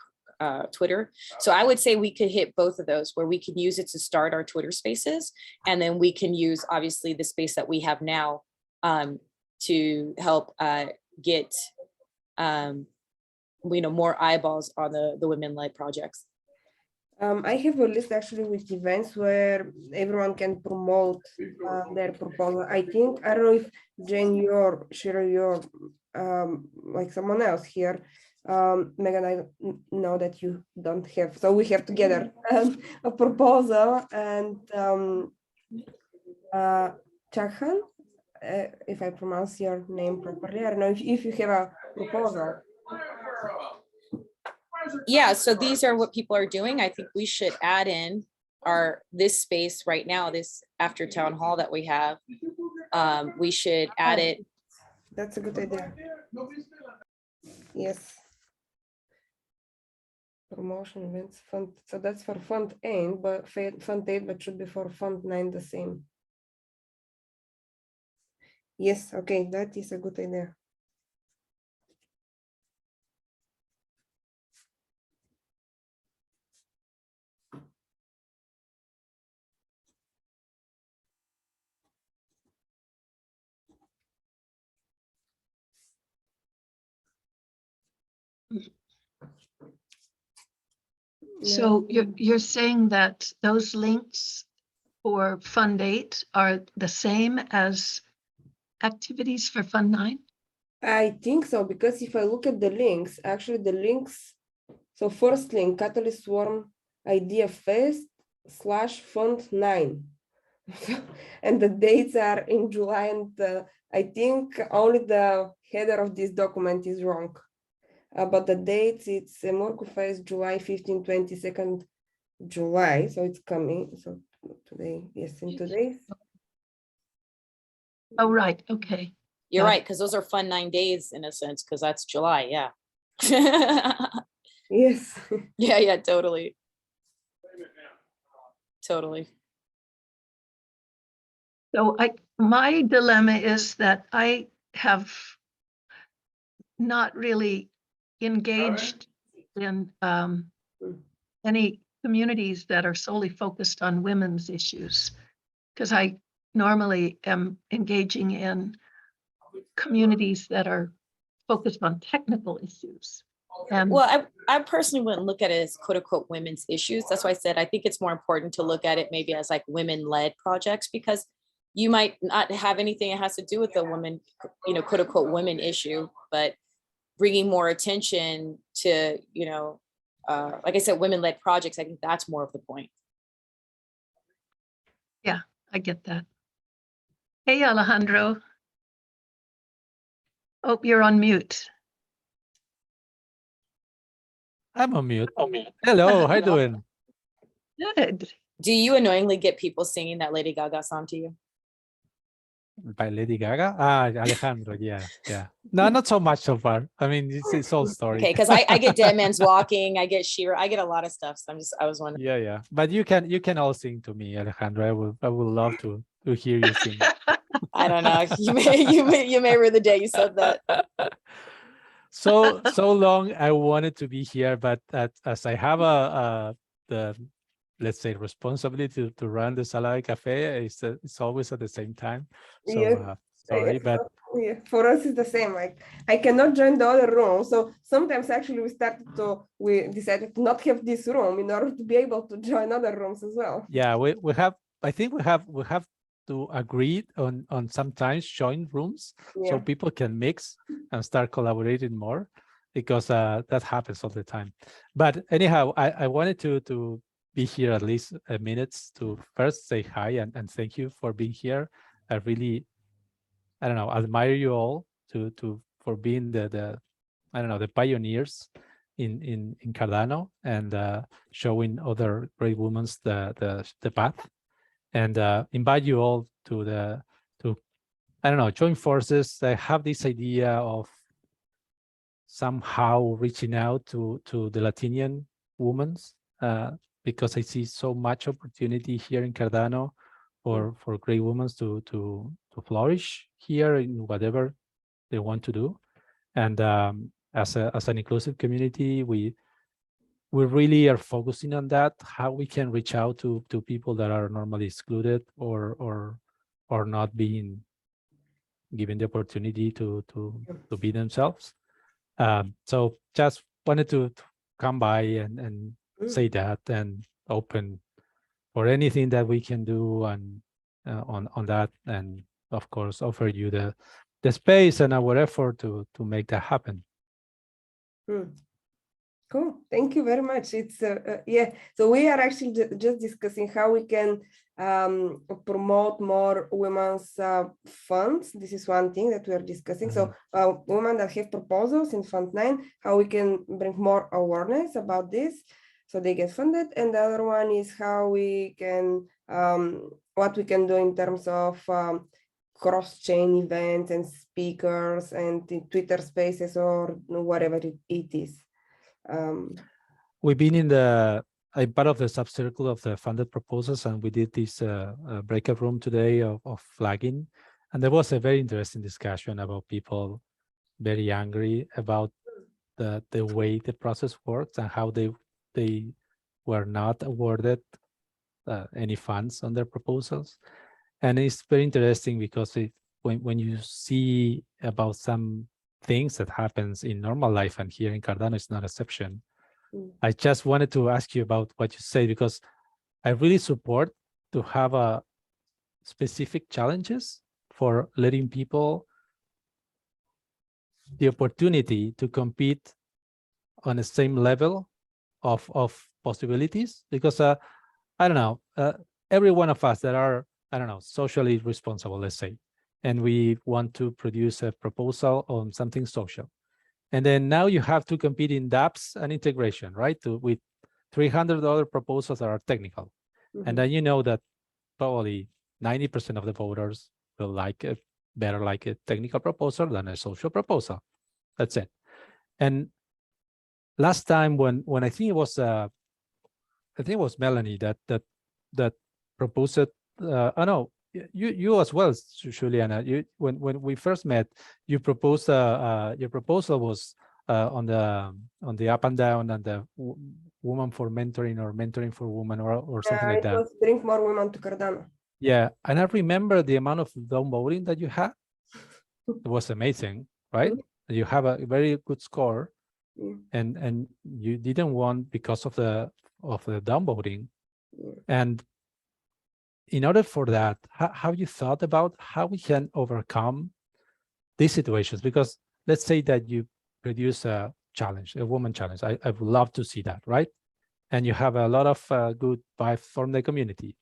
Speaker 3: Twitter. So I would say we could hit both of those, where we can use it to start our Twitter spaces, and then we can use obviously the space that we have now to help get more eyeballs on the women-led projects.
Speaker 2: I have a list actually with events where everyone can promote their proposal. I don't know if Jane, you're share your like someone else here. Megan, I know that you don't have, so we have together a proposal, and Chakhan, if I pronounce your name properly, I don't know if you have a proposal.
Speaker 3: Yeah, so these are what people are doing. I think we should add in this space right now, this after town hall that we have. We should add it.
Speaker 2: That's a good idea. Yes. Promotion events fund. So that's for fund 8, but should be for fund 9 the same. Yes, okay, that is a good idea.
Speaker 4: So you're saying that those links for Fund 8 are the same as activities for Fund 9?
Speaker 2: I think so, because if I look at the links, actually the links, so first link, Catalyst Swarm Idea Fest /fund 9. And the dates are in July, and I think only the header of this document is wrong. But the dates, it's Morco Fest, July 15, 22nd July, so it's coming. So today, yes, in today.
Speaker 4: Oh, right, okay.
Speaker 3: You're
Speaker 4: Got
Speaker 3: right, because those are fun 9 days in a sense, because that's July, yeah.
Speaker 2: Yes.
Speaker 3: Yeah, totally. Totally.
Speaker 4: So my dilemma is that I have not really engaged in any communities that are solely focused on women's issues, because I normally am engaging in communities that are focused on technical issues.
Speaker 3: Well, I personally wouldn't look at it as quote unquote women's issues. That's why I said I think it's more important to look at it maybe as like women-led projects, because you might not have anything that has to do with the woman, quote unquote women issue, but bringing more attention to, like I said, women-led projects. I think that's more of the point.
Speaker 4: Yeah, I get that. Hey, Alejandro. Oh, you're on mute.
Speaker 6: I'm on mute. Hello, how you doing?
Speaker 4: Good.
Speaker 3: Do you annoyingly get people singing that Lady Gaga song to you?
Speaker 6: By Lady Gaga? Ah, Alejandro, yeah. No, not so much so far. I mean, it's all story.
Speaker 3: Okay, because I get Dead Man's Walking, I get Shira, I get a lot of stuff. So I was wondering.
Speaker 6: Yeah. But you can all sing to me, Alejandro. I would love to hear you sing.
Speaker 3: I don't know. You may rue the day you said that.
Speaker 6: So long I wanted to be here, but as I have the let's say responsibility to run the Sala de Cafe, it's always at the same time. So
Speaker 2: Yes.
Speaker 6: sorry, but
Speaker 2: yeah, for us it's the same. Like I cannot join the other room, so sometimes actually we decided to not have this room in order to be able to join other rooms as well.
Speaker 6: Yeah, we have. I think we have to agree on sometimes join rooms, so people can mix and start collaborating more, because that happens all the time. But anyhow, I wanted to be here at least a minute to first say hi and thank you for being here. I really, I don't know, admire you all for being the I don't know, the pioneers in Cardano, and showing other great women the path, and invite you all to I don't know, join forces. I have this idea of somehow reaching out to the Latinian women, because I see so much opportunity here in Cardano for great women to flourish here in whatever they want to do. And as an inclusive community, we really are focusing on that, how we can reach out to people that are normally excluded or not being given the opportunity to be themselves. So just wanted to come by and say that, and open for anything that we can do on that, and of course offer you the space and our effort to make that happen.
Speaker 2: Cool, thank you very much. It's yeah, so we are actually just discussing how we can promote more women's funds. This is one thing that we are discussing. So women that have proposals in Fund 9, how we can bring more awareness about this so they get funded. And the other one is how we can, what we can do in terms of cross-chain events and speakers and Twitter spaces or whatever it is.
Speaker 6: We've been I'm part of the subcircle of the funded proposals, and we did this breakout room today of flagging, and there was a very interesting discussion about people very angry about the way the process works and how they were not awarded any funds on their proposals. And it's very interesting because when you see about some things that happens in normal life, and here in Cardano it's not exception. I just wanted to ask you about what you say, because I really support to have a specific challenges for letting people the opportunity to compete on the same level of possibilities, because I don't know, every one of us that are, I don't know, socially responsible, let's say, and we want to produce a proposal on something social. And then now you have to compete in dApps and integration, right? With $300 proposals that are technical. And then you know that probably 90% of the voters will like it better, like a technical proposal than a social proposal. That's it. And last time when I think it was Melanie that proposed it. Oh no, you as well, Juliana. When we first met, you proposed your proposal was on the up and down and the woman for mentoring or mentoring for women or something like that.
Speaker 2: It was bring more women to Cardano.
Speaker 6: Yeah, and I remember the amount of downvoting that you had. It was amazing, right? You have a very good score, and you didn't want because of the downvoting. And in order for that, how you thought about how we can overcome these situations? Because let's say that you produce a challenge, a woman challenge. I would love to see that, right? And you have a lot of good vibes from the community.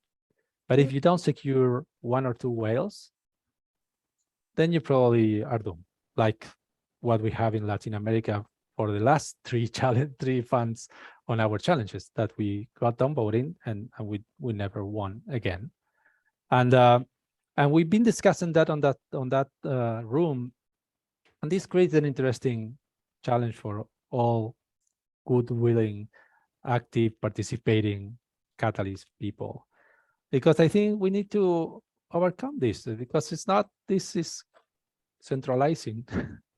Speaker 6: But if you don't secure 1 or 2 whales, then you probably are doomed, like what we have in Latin America for the last 3 funds on our challenges that we got downvoting and we never won again. And we've been discussing that on that room, and this creates an interesting challenge for all good, willing, active, participating Catalyst people, because I think we need to overcome this, because this is centralizing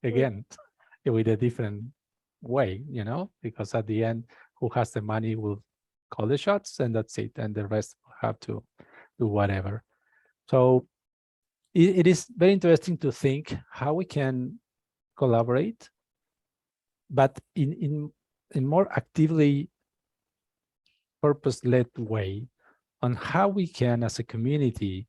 Speaker 6: again with a different way, because at the end, who has the money will call the shots, and that's it, and the rest have to do whatever. So it is very interesting to think how we can collaborate, but in more actively purpose-led way on how we can, as a community,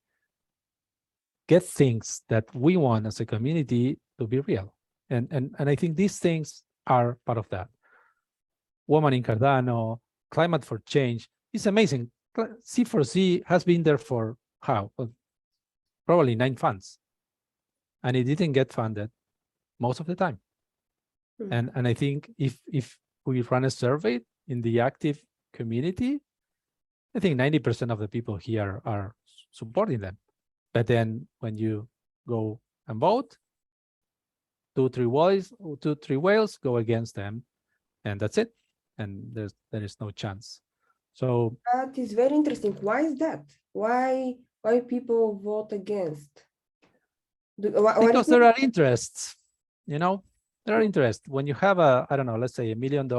Speaker 6: get things that we want as a community to be real. And I think these things are part of that. Woman in Cardano, Climate for Change is amazing. C4C has been there for how? Probably 9 funds. And it didn't get funded most of the time. And I think if we run a survey in the active community, I think 90% of the people here are supporting them. But then when you go and vote, 2, 3 whales go against them, and that's it. And there is no chance. So
Speaker 2: that is very interesting. Why is that? Why Why people vote against? What is
Speaker 6: Because there are interests, you know, there are interests. When you have I don't know, let's say $1 million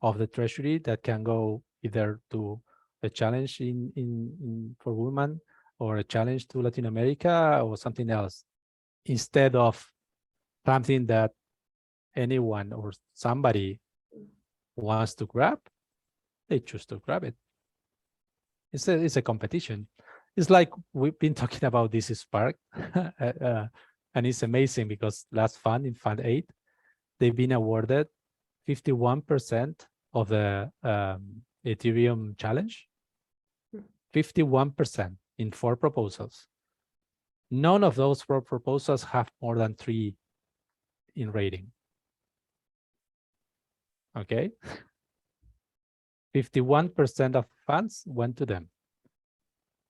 Speaker 6: of the treasury that can go either to a challenge for women or a challenge to Latin America or something else, instead of something that anyone or somebody wants to grab, they choose to grab it. It's a competition. It's like we've been talking about this Spark, and it's amazing because last fund, in Fund 8, they've been awarded 51% of the Ethereum challenge, 51% in 4 proposals. None of those 4 proposals have more than 3 in rating. Okay. 51% of funds went to them.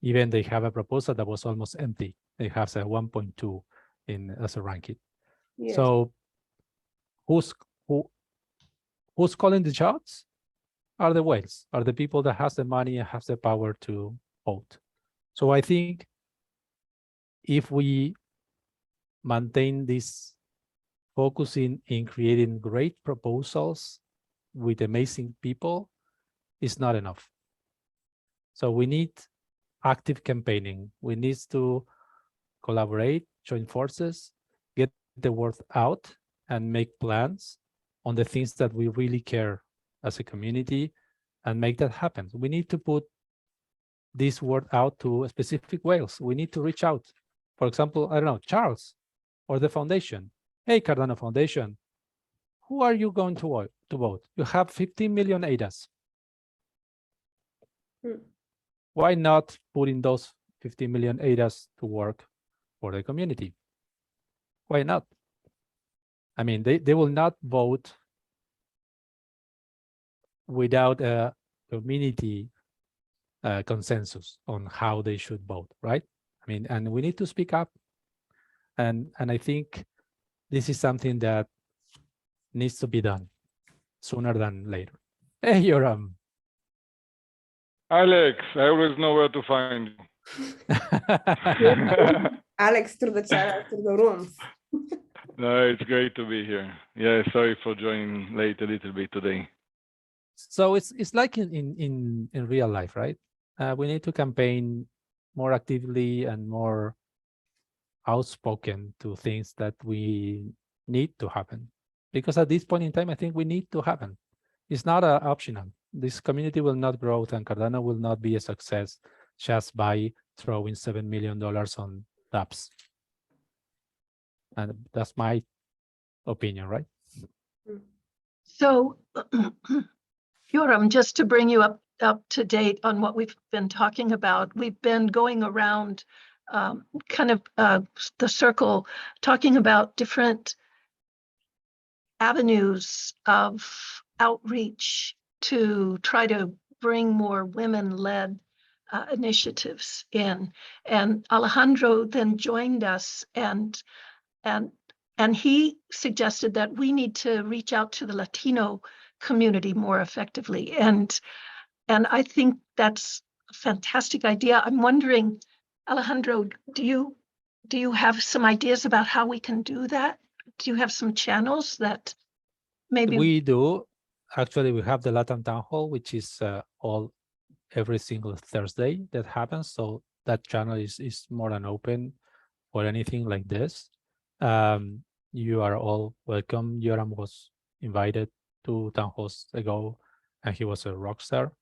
Speaker 6: Even they have a proposal that was almost empty. It has a 1.2 as a ranking.
Speaker 2: Yes.
Speaker 6: So who's calling the shots? Are the whales, are the people that has the money and has the power to vote. So I think if we maintain this focusing in creating great proposals with amazing people, is not enough. So we need active campaigning. We need to collaborate, join forces, get the word out, and make plans on the things that we really care as a community and make that happen. We need to put this word out to specific whales. We need to reach out. For example, I don't know, Charles or the foundation. Hey, Cardano Foundation, who are you going to vote? You have 15 million ADAs. Why not putting those 50 million ADAs to work for the community? Why not? I mean, they will not vote without a community consensus on how they should vote, right? I mean, and we need to speak up. And I think this is something that needs to be done sooner than later. Hey, Yoram.
Speaker 7: Alex, I always know where to find you.
Speaker 2: Alex through the channel, through the rooms.
Speaker 7: No, it's great to be here. Yeah, sorry for joining late a little bit today.
Speaker 6: So it's like in real life, right? We need to campaign more actively and more outspoken to things that we need to happen. Because at this point in time, I think we need to happen. It's not optional. This community will not grow and Cardano will not be a success just by throwing $7 million on dApps. And that's my opinion, right?
Speaker 4: So, Yoram, just to bring you up to date on what we've been talking about, we've been going around the circle, talking about different avenues of outreach to try to bring more women-led initiatives in. And Alejandro then joined us, and he suggested that we need to reach out to the Latino community more effectively. And I think that's a fantastic idea. I'm wondering, Alejandro, do you have some ideas about how we can do that? Do you have some channels that maybe
Speaker 6: we do? Actually, we have the LATAM Town Hall, which is every single Thursday that happens. So that channel is more than open for anything like this. You are all welcome. Yoram was invited to town halls ago, and he was a rock star.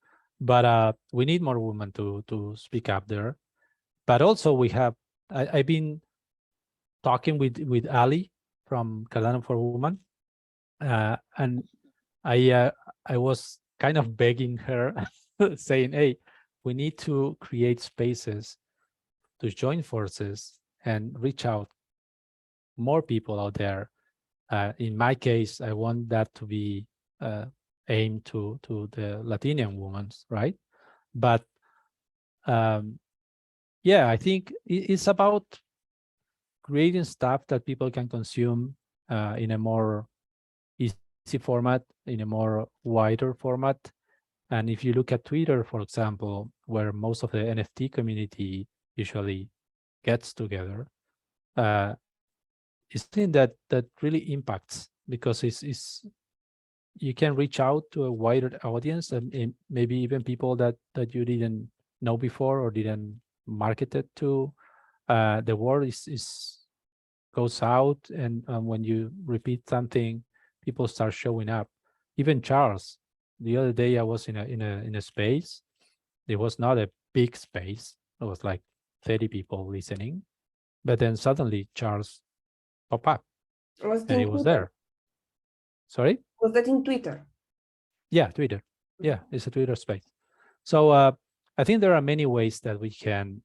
Speaker 6: But we need more women to speak up there. But also we have, I've been talking with Ali from Cardano for Women, and I was kind of begging her, saying, hey, we need to create spaces to join forces and reach out more people out there. In my case, I want that to be aimed to the Latino women, right? But yeah, I think it's about creating stuff that people can consume in a more easy format, in a more wider format. And if you look at Twitter, for example, where most of the NFT community usually gets together, is something that really impacts, because it's you can reach out to a wider audience, and maybe even people that you didn't know before or didn't market it to. The word is goes out, and when you repeat something, people start showing up. Even Charles, the other day I was in a space. It was not a big space. It was like 30 people listening, but then suddenly Charles popped up
Speaker 2: Was
Speaker 6: and he was there. Sorry?
Speaker 2: Was that in Twitter?
Speaker 6: Yeah, Twitter. Yeah, it's a Twitter space. So I think there are many ways that we can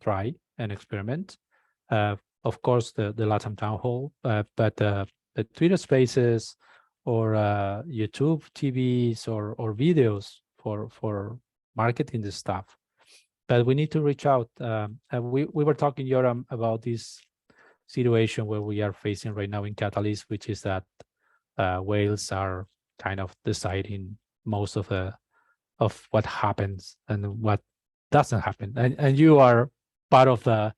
Speaker 6: try and experiment. Of course, the LATAM Town Hall, but the Twitter Spaces or YouTube TVs or videos for marketing the stuff. But we need to reach out. And we were talking, Yoram, about this situation where we are facing right now in Catalyst, which is that whales are kind of deciding most of what happens and what doesn't happen. And you are part of the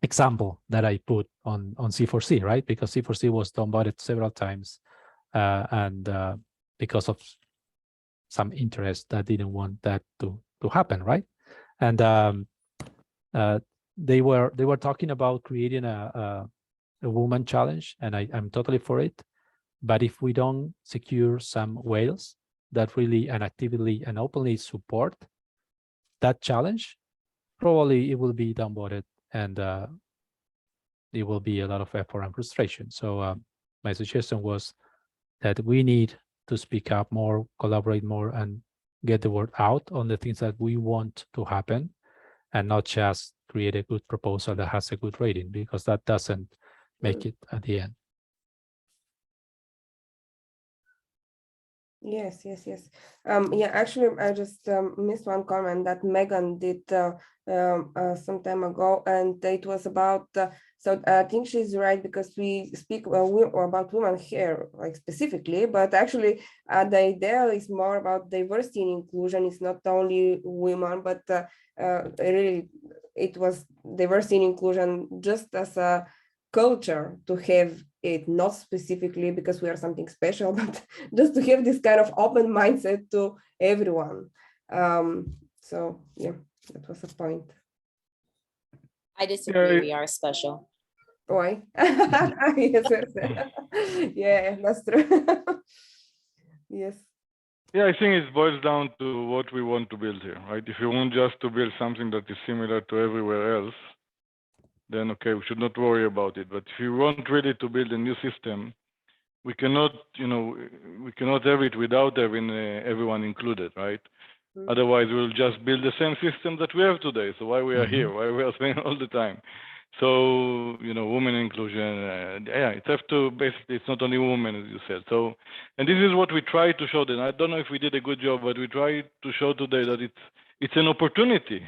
Speaker 6: example that I put on C4C, right? Because C4C was downvoted several times, and because of some interest that didn't want that to happen, right? And they were talking about creating a woman challenge, and I'm totally for it. But if we don't secure some whales that really and actively and openly support that challenge, probably it will be downvoted, and it will be a lot of effort and frustration. So my suggestion was that we need to speak up more, collaborate more, and get the word out on the things that we want to happen, and not just create a good proposal that has a good rating, because that doesn't make it at the end.
Speaker 2: Yes. Yeah, actually, I just missed one comment that Megan did some time ago, and it was about. So I think she's right, because we speak about women here, like specifically, but actually the idea is more about diversity and inclusion. It's not only women, but really it was diversity and inclusion just as a culture to have it, not specifically because we are something special, but just to have this kind of open mindset to everyone. So yeah, that was a point.
Speaker 3: I disagree. We are special.
Speaker 2: Why? Yes. Yeah, that's true. Yes.
Speaker 7: Yeah, I think it boils down to what we want to build here, right? If you want just to build something that is similar to everywhere else, then okay, we should not worry about it. But if you want really to build a new system, we cannot, we cannot have it without having everyone included, right? Otherwise, we'll just build the same system that we have today. So why we are here? Why we are saying all the time? So, women inclusion, yeah, it's have to, basically, it's not only women, as you said. So, and this is what we try to show them. I don't know if we did a good job, but we try to show today that it's an opportunity,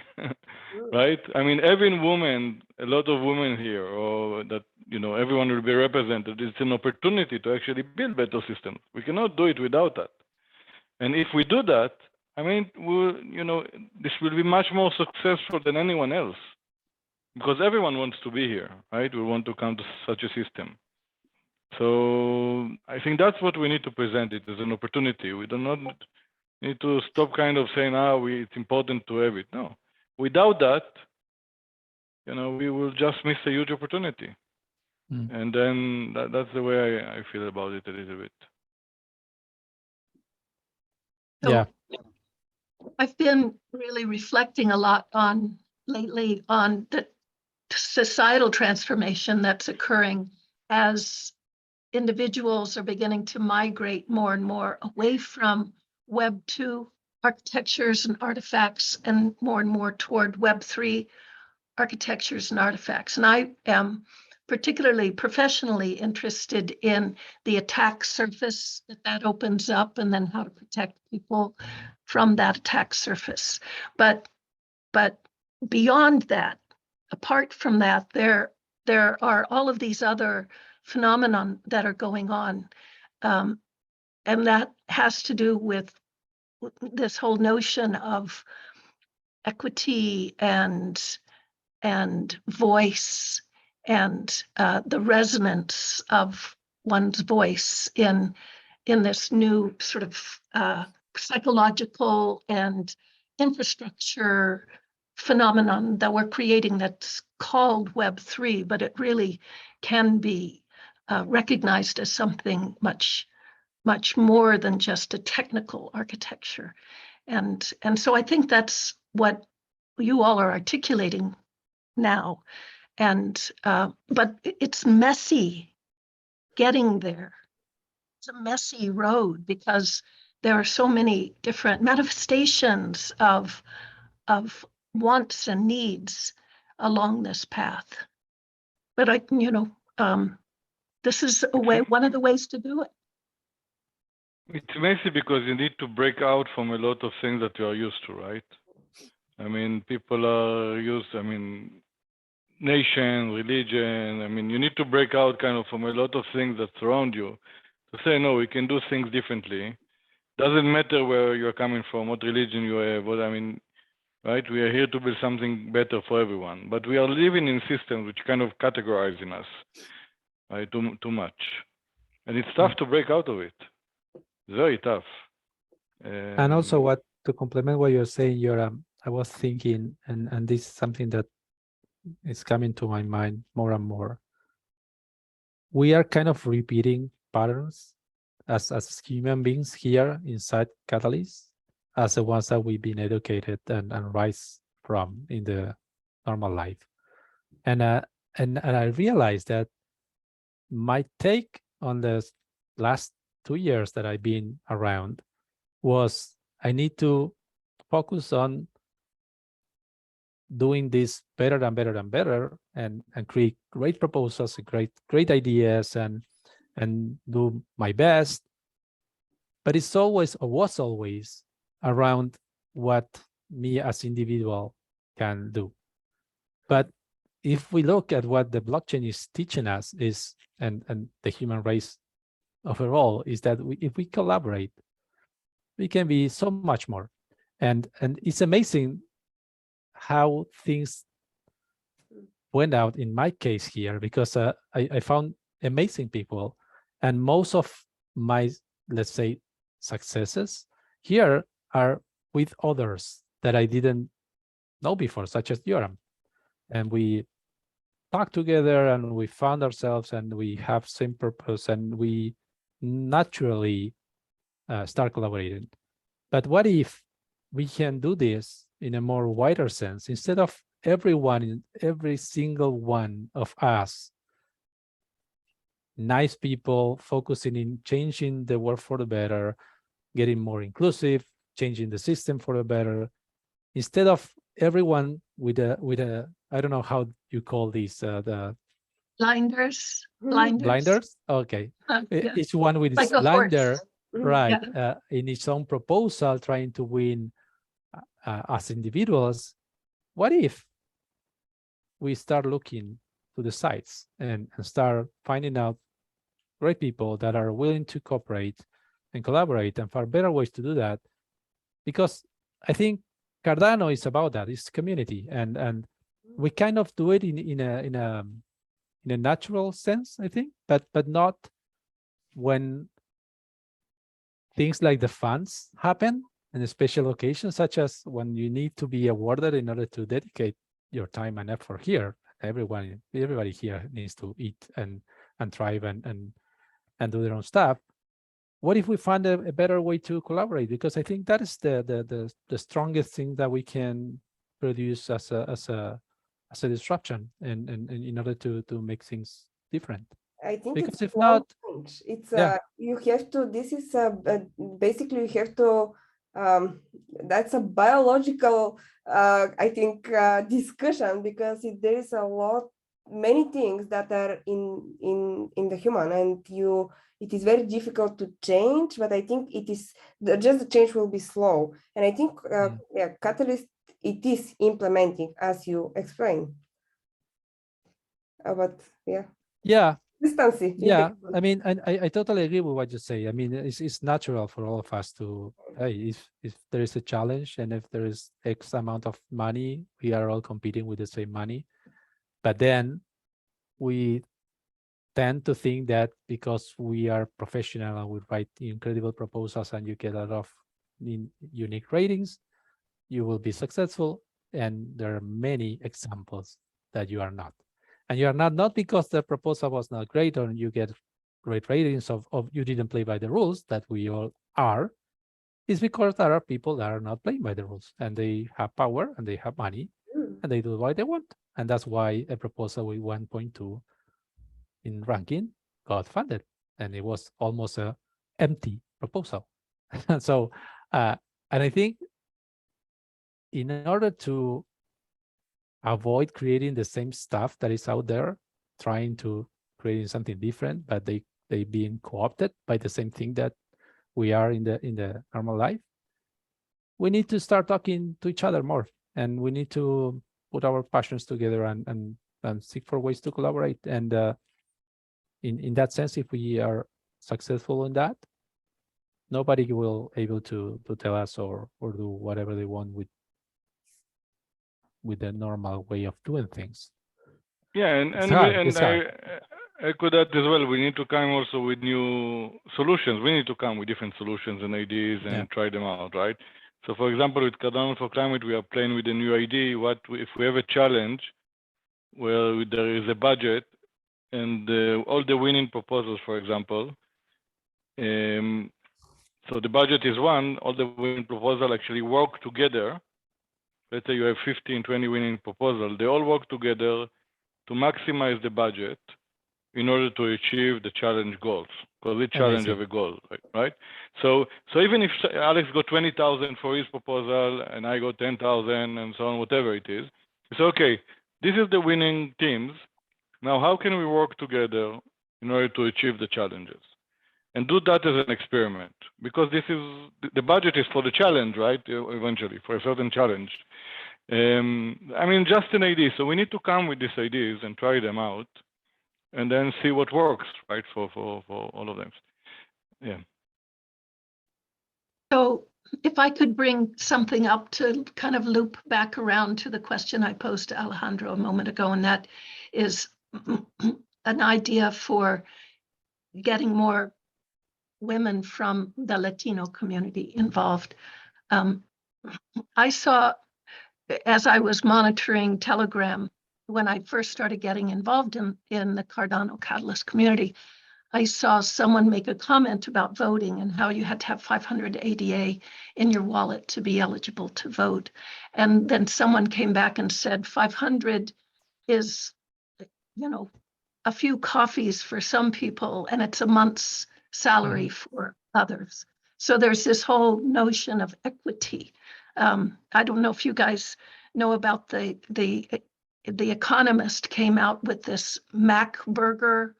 Speaker 7: right? I mean, having women, a lot of women here, or that, everyone will be represented, it's an opportunity to actually build better systems. We cannot do it without that. And if we do that, I mean, this will be much more successful than anyone else, because everyone wants to be here, right? We want to come to such a system. So I think that's what we need to present it as an opportunity. We do not need to stop kind of saying, it's important to have it. No, without that, we will just miss a huge opportunity. And then that's the way I feel about it a little bit.
Speaker 4: So
Speaker 6: Yeah.
Speaker 4: I've been really reflecting a lot lately on the societal transformation that's occurring as individuals are beginning to migrate more and more away from Web 2 architectures and artifacts and more toward Web 3 architectures and artifacts. And I am particularly professionally interested in the attack surface that opens up, and then how to protect people from that attack surface. But beyond that, apart from that, there are all of these other phenomenon that are going on. And that has to do with this whole notion of equity and voice and the resonance of one's voice in this new sort of psychological and infrastructure phenomenon that we're creating that's called Web3, but it really can be recognized as something much more than just a technical architecture. And so I think that's what you all are articulating now. And but it's messy getting there. It's a messy road because there are so many different manifestations of wants and needs along this path. But this is a way, one of the ways to do it.
Speaker 7: It's messy because you need to break out from a lot of things that you are used to, right? I mean, people are used, I mean, nation, religion. I mean, you need to break out kind of from a lot of things that surround you to say, no, we can do things differently. Doesn't matter where you're coming from, what religion you have, what I mean, right? We are here to build something better for everyone, but we are living in systems which kind of categorizing us, right? Too much, and it's tough to break out of it. Very tough.
Speaker 6: And also, what to complement what you're saying, Yoram, I was thinking, and this is something that is coming to my mind more and more. We are kind of repeating patterns as human beings here inside Catalyst, as the ones that we've been educated and rise from in the normal life. And I realized that my take on the last 2 years that I've been around was I need to focus on doing this better and better and better, and create great proposals, great ideas, and do my best. But it's always, or was always, around what me as individual can do. But if we look at what the blockchain is teaching us is, and the human race overall, is that if we collaborate, we can be so much more. And it's amazing how things went out in my case here, because I found amazing people, and most of my, let's say, successes here are with others that I didn't know before, such as Yoram. And we talked together and we found ourselves and we have same purpose and we naturally start collaborating. But what if we can do this in a more wider sense, instead of everyone, every single one of us, nice people focusing in changing the world for the better, getting more inclusive, changing the system for the better, instead of everyone with a I don't know how you call these, the
Speaker 4: Blinders.
Speaker 6: Okay.
Speaker 4: Yeah.
Speaker 6: Each one with
Speaker 4: Like
Speaker 6: its
Speaker 4: a
Speaker 6: blinder,
Speaker 4: horse.
Speaker 6: right?
Speaker 4: Yeah.
Speaker 6: In its own proposal, trying to win as individuals. What if we start looking to the sites and start finding out great people that are willing to cooperate and collaborate and find better ways to do that? Because I think Cardano is about that. It's community, and we kind of do it in a natural sense, I think, but not when things like the funds happen in special occasions, such as when you need to be awarded in order to dedicate your time and effort here. Everybody here needs to eat and thrive and do their own stuff. What if we find a better way to collaborate? Because I think that is the strongest thing that we can produce as a disruption and in order to make things different.
Speaker 2: I think
Speaker 6: because
Speaker 2: it's
Speaker 6: if not,
Speaker 2: it's
Speaker 6: yeah.
Speaker 2: You have to, this is basically you have to that's a biological I think discussion, because there is many things that are in the human, and it is very difficult to change, but I think it is just the change will be slow, and I think yeah, Catalyst, it is implementing as you explained. But yeah. Consistency.
Speaker 6: Yeah, I mean, I totally agree with what you say. I mean, it's natural for all of us to, hey, if there is a challenge and if there is X amount of money, we are all competing with the same money. But then we tend to think that because we are professional and we write incredible proposals and you get a lot of unique ratings, you will be successful. And there are many examples that you are not. And you are not because the proposal was not great or you get great ratings of you didn't play by the rules, that we all are. It's because there are people that are not playing by the rules and they have power and they have money and they do what they want. And that's why a proposal with 1.2 in ranking got funded. And it was almost a empty proposal. So, and I think in order to avoid creating the same stuff that is out there, trying to creating something different, but they being co-opted by the same thing that we are in the normal life, we need to start talking to each other more, and we need to put our passions together and seek for ways to collaborate. And in that sense, if we are successful in that, nobody will able to tell us or do whatever they want with the normal way of doing things.
Speaker 7: Yeah, I could add as well, we need to come also with new solutions. We need to come with different solutions and ideas and try them out, right? So for example, with Cardano for Climate, we are playing with a new idea. If we have a challenge where there is a budget and all the winning proposals, for example, so the budget is one, all the winning proposals actually work together. Let's say you have 15, 20 winning proposals. They all work together to maximize the budget in order to achieve the challenge goals, because each challenge have a goal, right? So even if Alex got 20,000 for his proposal and I got 10,000 and so on, whatever it is, it's okay. This is the winning teams. Now, how can we work together in order to achieve the challenges? And do that as an experiment, because this is, the budget is for the challenge, right? Eventually, for a certain challenge. I mean, just an idea. So we need to come with these ideas and try them out, and then see what works, right, for all of them. Yeah.
Speaker 4: So if I could bring something up to kind of loop back around to the question I posed to Alejandro a moment ago, and that is an idea for getting more women from the Latino community involved. I saw, as I was monitoring Telegram, when I first started getting involved in the Cardano Catalyst community, I saw someone make a comment about voting and how you had to have 500 ADA in your wallet to be eligible to vote. And then someone came back and said 500 is, you know, a few coffees for some people, and it's a month's salary for others. So there's this whole notion of equity. I don't know if you guys know about the Economist came out with this Mac burger,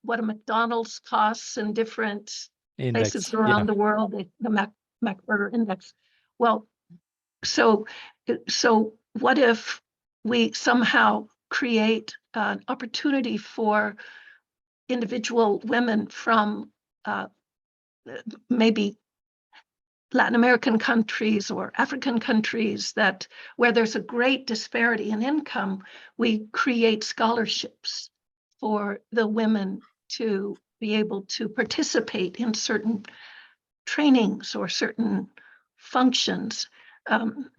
Speaker 4: what a McDonald's costs in different places around the world, the Mac burger index. Well, so what if we somehow create an opportunity for individual women from maybe Latin American countries or African countries that where there's a great disparity in income, we create scholarships for the women to be able to participate in certain trainings or certain functions.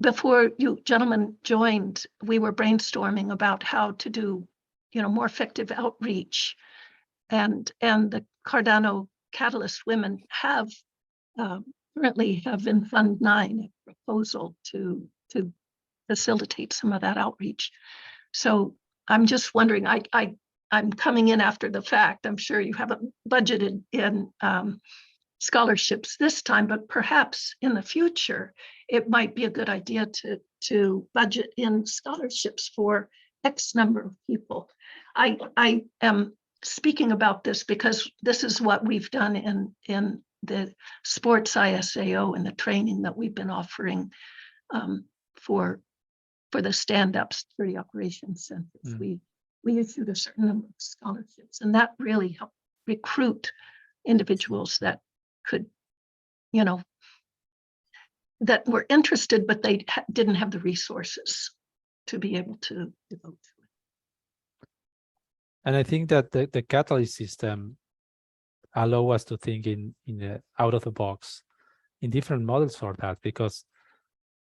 Speaker 4: Before you gentlemen joined, we were brainstorming about how to do, more effective outreach, and the Cardano Catalyst women have currently have in Fund 9 a proposal to facilitate some of that outreach. So I'm just wondering, I'm coming in after the fact. I'm sure you haven't budgeted in scholarships this time, but perhaps in the future, it might be a good idea to budget in scholarships for X number of people. I am speaking about this because this is what we've done in the sports ISAO and the training that we've been offering for the stand-up security operations centers. we issued a certain number of scholarships, and that really helped recruit individuals that could, you know, that were interested, but they didn't have the resources to be able to devote to it.
Speaker 6: And I think that the catalyst system allow us to think in a out of the box in different models for that, because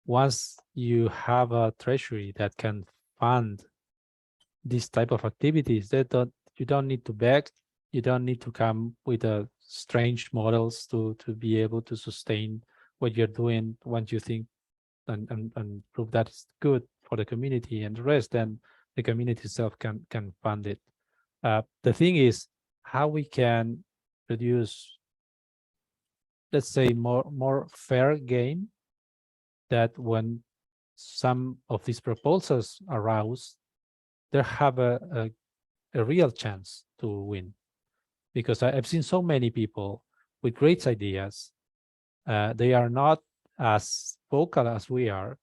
Speaker 6: once you have a treasury that can fund this type of activities, you don't need to beg, you don't need to come with strange models to be able to sustain what you're doing once you think and prove that it's good for the community and the rest, then the community itself can fund it. The thing is how we can produce, let's say, more fair game, that when some of these proposals arouse, they have a real chance to win. Because I've seen so many people with great ideas. They are not as vocal as we are,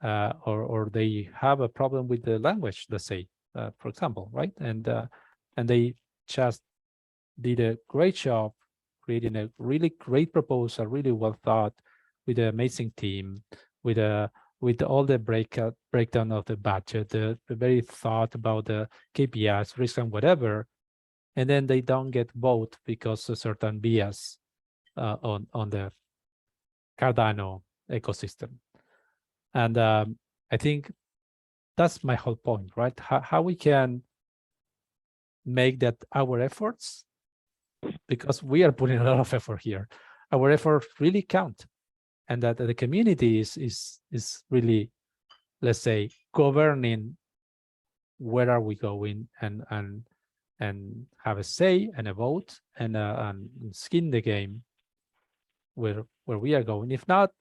Speaker 6: or they have a problem with the language, let's say, for example, right? And they just did a great job creating a really great proposal, really well thought, with an amazing team, with all the breakdown of the budget, the very thought about the KPIs, risk, and whatever, and then they don't get vote because of certain bias on the Cardano ecosystem. And I think that's my whole point, right? How we can make that our efforts, because we are putting a lot of effort here, our efforts really count, and that the community is really, let's say, governing where are we going, and have a say and a vote and skin the game where we are going. If not,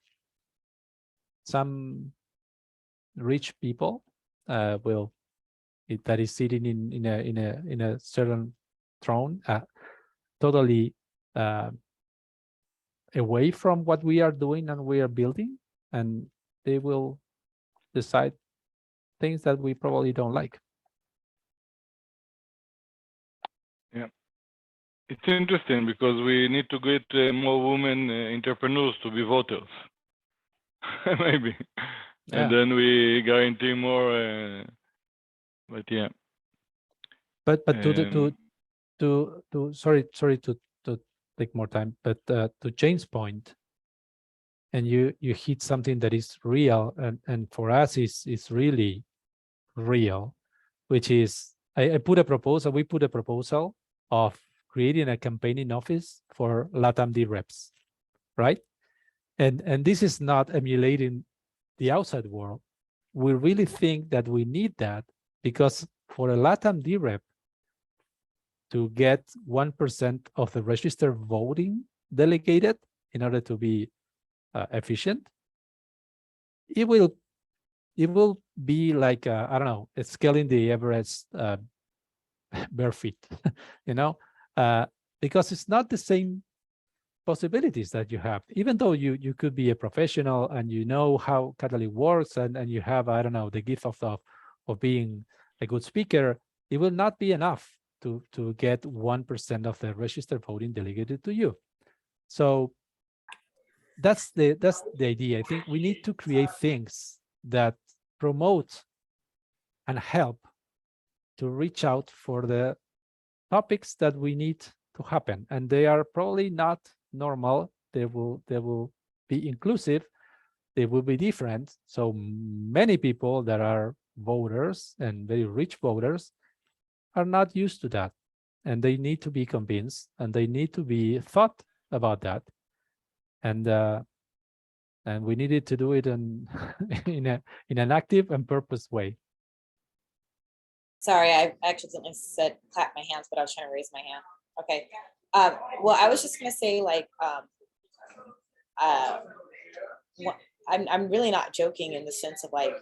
Speaker 6: some rich people that is sitting in a certain throne, totally away from what we are doing and we are building, and they will decide things that we probably don't like.
Speaker 7: Yeah, it's interesting because we need to get more women entrepreneurs to be voters, maybe,
Speaker 6: Yeah.
Speaker 7: and then we guarantee more. But yeah.
Speaker 6: But sorry to take more time, but to James' point, and you hit something that is real, and for us is really real, which is we put a proposal of creating a campaigning office for LATAM reps, right? And this is not emulating the outside world. We really think that we need that, because for a LATAM rep to get 1% of the registered voting delegated in order to be efficient, it will be like I don't know, it's scaling the Everest bare feet, you know, because it's not the same possibilities that you have. Even though you could be a professional and you know how Catalyst works, and you have, I don't know, the gift of being a good speaker, it will not be enough to get 1% of the registered voting delegated to you. So that's the idea. I think we need to create things that promote and help to reach out for the topics that we need to happen, and they are probably not normal. They will be inclusive. They will be different. So many people that are voters and very rich voters are not used to that, and they need to be convinced, and they need to be thought about that, and we needed to do it in an active and purpose way.
Speaker 3: Sorry, I accidentally said clap my hands, but I was trying to raise my hand. Okay. Well, I was just gonna say, like, I'm really not joking in the sense of, like,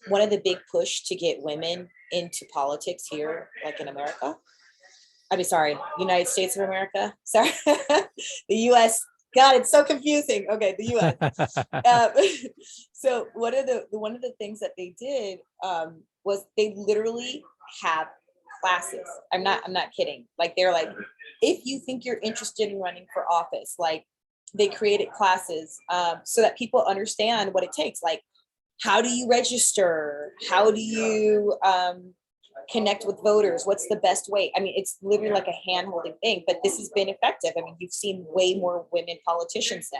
Speaker 3: one of the big push to get women into politics here, like in America. I mean, sorry, United States of America. Sorry, the U.S. God, it's so confusing. Okay, the U.S. So one of the things that they did was they literally have classes. I'm not kidding. Like they're like, if you think you're interested in running for office, like they created classes so that people understand what it takes. Like, how do you register? How do you connect with voters? What's the best way? I mean, it's literally like a hand-holding thing, but this has been effective. I mean, you've seen way more women politicians now.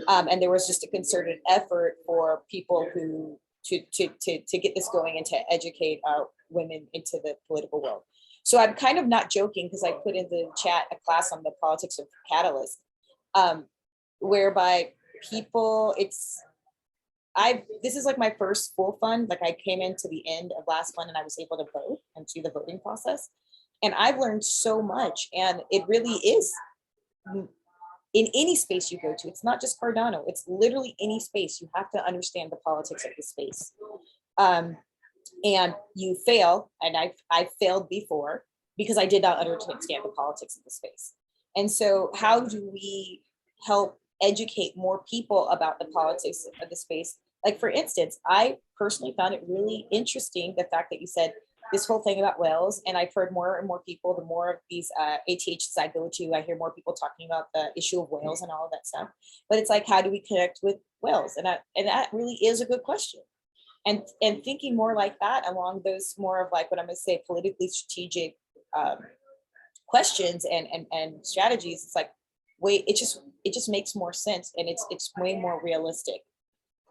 Speaker 3: And there was just a concerted effort for people who to get this going and to educate women into the political world. So I'm kind of not joking, because I put in the chat a class on the politics of catalyst, whereby people, this is like my first full fund. Like I came into the end of last fund and I was able to vote and see the voting process. And I've learned so much, and it really is in any space you go to. It's not just Cardano, it's literally any space. You have to understand the politics of the space. And you fail, and I failed before because I did not understand the politics of the space. And so how do we help educate more people about the politics of the space? Like, for instance, I personally found it really interesting, the fact that you said this whole thing about whales, and I've heard more and more people, the more of these ATHs I go to, I hear more people talking about the issue of whales and all of that stuff. But it's like, how do we connect with whales? And that really is a good question. And thinking more like that along those more of like what I'm gonna say politically strategic questions and strategies, it's like, wait, it just makes more sense, and it's way more realistic.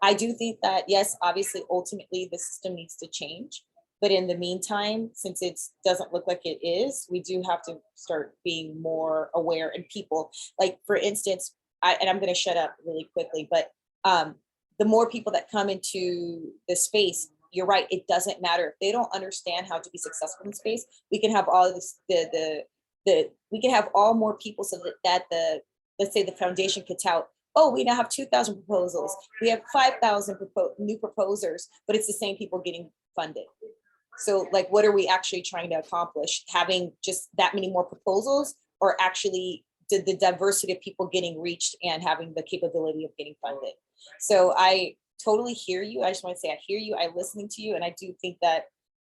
Speaker 3: I do think that, yes, obviously, ultimately the system needs to change. But in the meantime, since it doesn't look like it is, we do have to start being more aware. And people, like, for instance, and I'm going to shut up really quickly, but the more people that come into the space, you're right, it doesn't matter if they don't understand how to be successful in space. We can have all this, we can have all more people, so that the, let's say the foundation could tout, oh, we now have 2,000 proposals. We have 5,000 new proposers, but it's the same people getting funded. So like, what are we actually trying to accomplish? Having just that many more proposals, or actually the diversity of people getting reached and having the capability of getting funded? So I totally hear you. I just want to say I hear you, I'm listening to you. And I do think that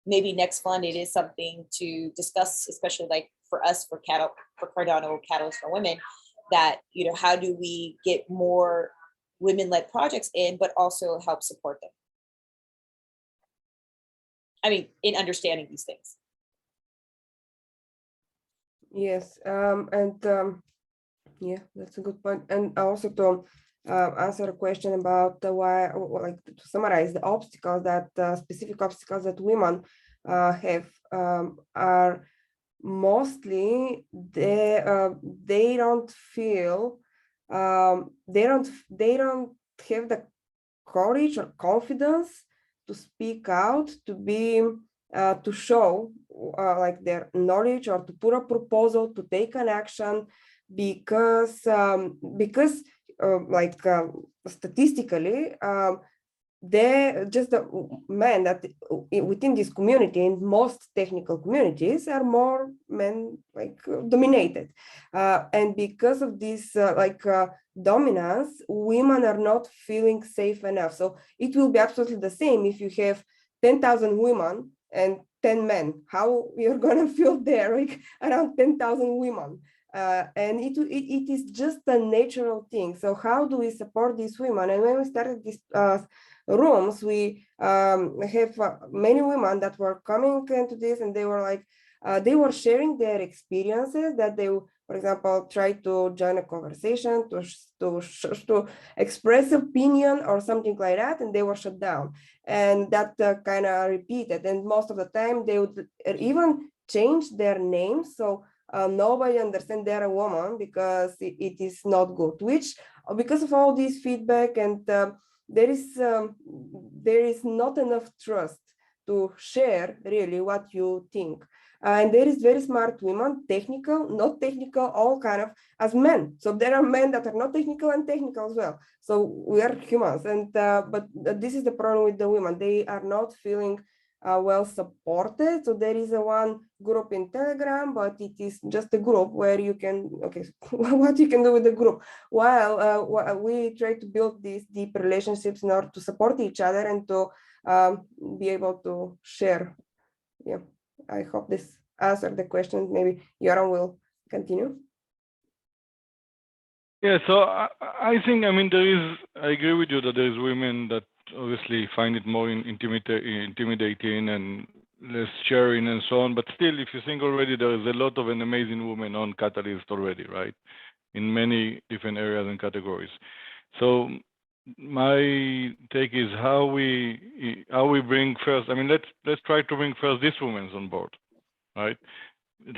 Speaker 3: maybe next fund, it is something to discuss, especially like for us, for Cardano Catalyst for Women, that, you know, how do we get more women-led projects in, but also help support them? I mean, in understanding these things.
Speaker 2: Yes, yeah, that's a good point. And also to answer a question about why, like, to summarize, the obstacles that specific obstacles that women have are mostly they don't feel they don't have the courage or confidence to speak out, to be to show like their knowledge, or to put a proposal, to take an action, because statistically they just the men that within this community, in most technical communities, are more men dominated, and because of this dominance, women are not feeling safe enough. So it will be absolutely the same if you have 10,000 women and 10 men. How you're gonna feel there, like around 10,000 women? And it is just a natural thing. So how do we support these women? And when we started this rooms, we have many women that were coming into this, and they were like, they were sharing their experiences, that they, for example, try to join a conversation, to express opinion or something like that, and they were shut down. And that kind of repeated. And most of the time, they would even change their names, so nobody understands they're a woman, because it is not good. Which, because of all this feedback, and there is not enough trust to share really what you think. And there is very smart women, technical, not technical, all kind of, as men. So there are men that are not technical and technical as well. So we are humans, and but this is the problem with the women. They are not feeling well supported. So there is one group in Telegram, but it is just a group where you can, okay, what you can do with the group. While we try to build these deep relationships in order to support each other and to be able to share. Yeah. I hope this answered the question. Maybe Yoram will continue.
Speaker 7: Yeah, so I think, I mean, I agree with you that there is women that obviously find it more intimidating and less sharing and so on. But still, if you think already, there is a lot of an amazing women on Catalyst already, right? In many different areas and categories. So my take is how we bring first. I mean, let's try to bring first these women on board, right?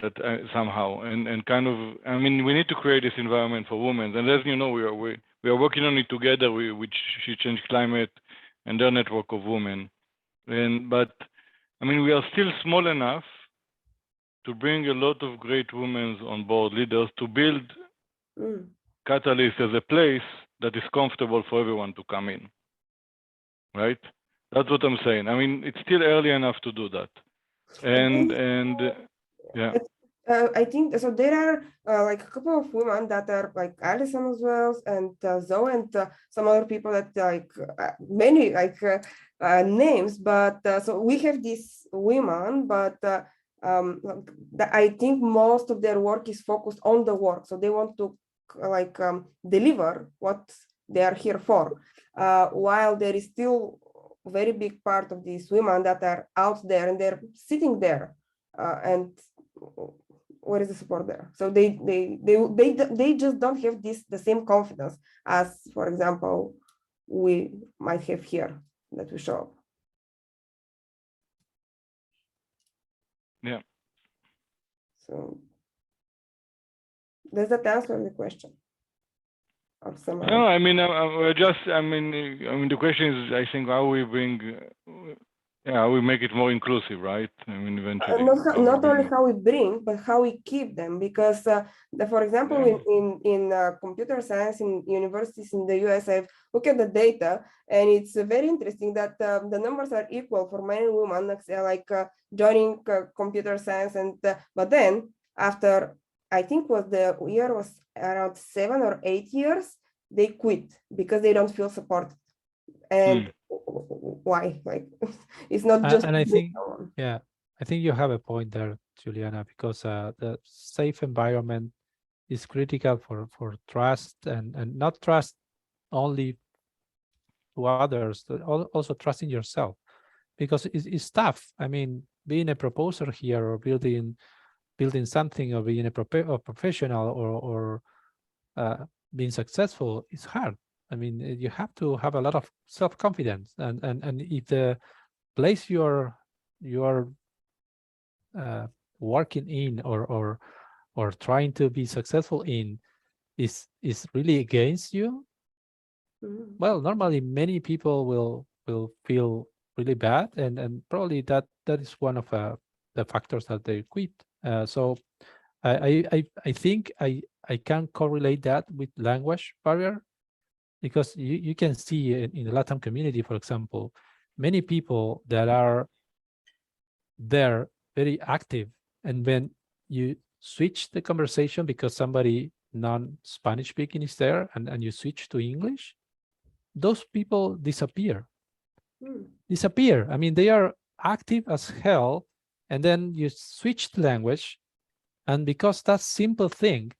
Speaker 7: That somehow and kind of, I mean, we need to create this environment for women. And as you know, we are working on it together with She Change Climate and their network of women. But I mean, we are still small enough to bring a lot of great women on board, leaders, to build Catalyst as a place that is comfortable for everyone to come in, right? That's what I'm saying. I mean, it's still early enough to do that. And yeah.
Speaker 2: I think so. There are like a couple of women that are like Alison as well, and Zoe, and some other people that like many like names. But so we have these women, but I think most of their work is focused on the work. So they want to like deliver what they are here for. While there is still a very big part of these women that are out there and they're sitting there and where is the support there? So they just don't have the same confidence as, for example, we might have here that we show up.
Speaker 7: Yeah.
Speaker 2: So does that answer the question?
Speaker 7: No, I mean, I mean, the question is, I think, how we bring, how we make it more inclusive, right? I mean, eventually.
Speaker 2: Not only how we bring, but how we keep them, because, for example, in computer science in universities in the US, I've looked at the data, and it's very interesting that the numbers are equal for men and women, like joining computer science, and but then after, I think the year was around 7 or 8 years, they quit because they don't feel supported. And why? Like, it's not just.
Speaker 6: And I think, yeah, I think you have a point there, Juliana, because the safe environment is critical for trust, and not trust only to others, but also trust in yourself, because it's tough. I mean, being a proposer here, or building something, or being a professional, or being successful is hard. I mean, you have to have a lot of self-confidence, and if the place you're working in, or trying to be successful in is really against you, well, normally many people will feel really bad, and probably that is one of the factors that they quit. So I think I can correlate that with language barrier, because you can see in the Latin community, for example, many people that are there very active, and when you switch the conversation because somebody non-Spanish speaking is there, and you switch to English, those people disappear. I mean, they are active as hell, and then you switch the language, and because that simple thing,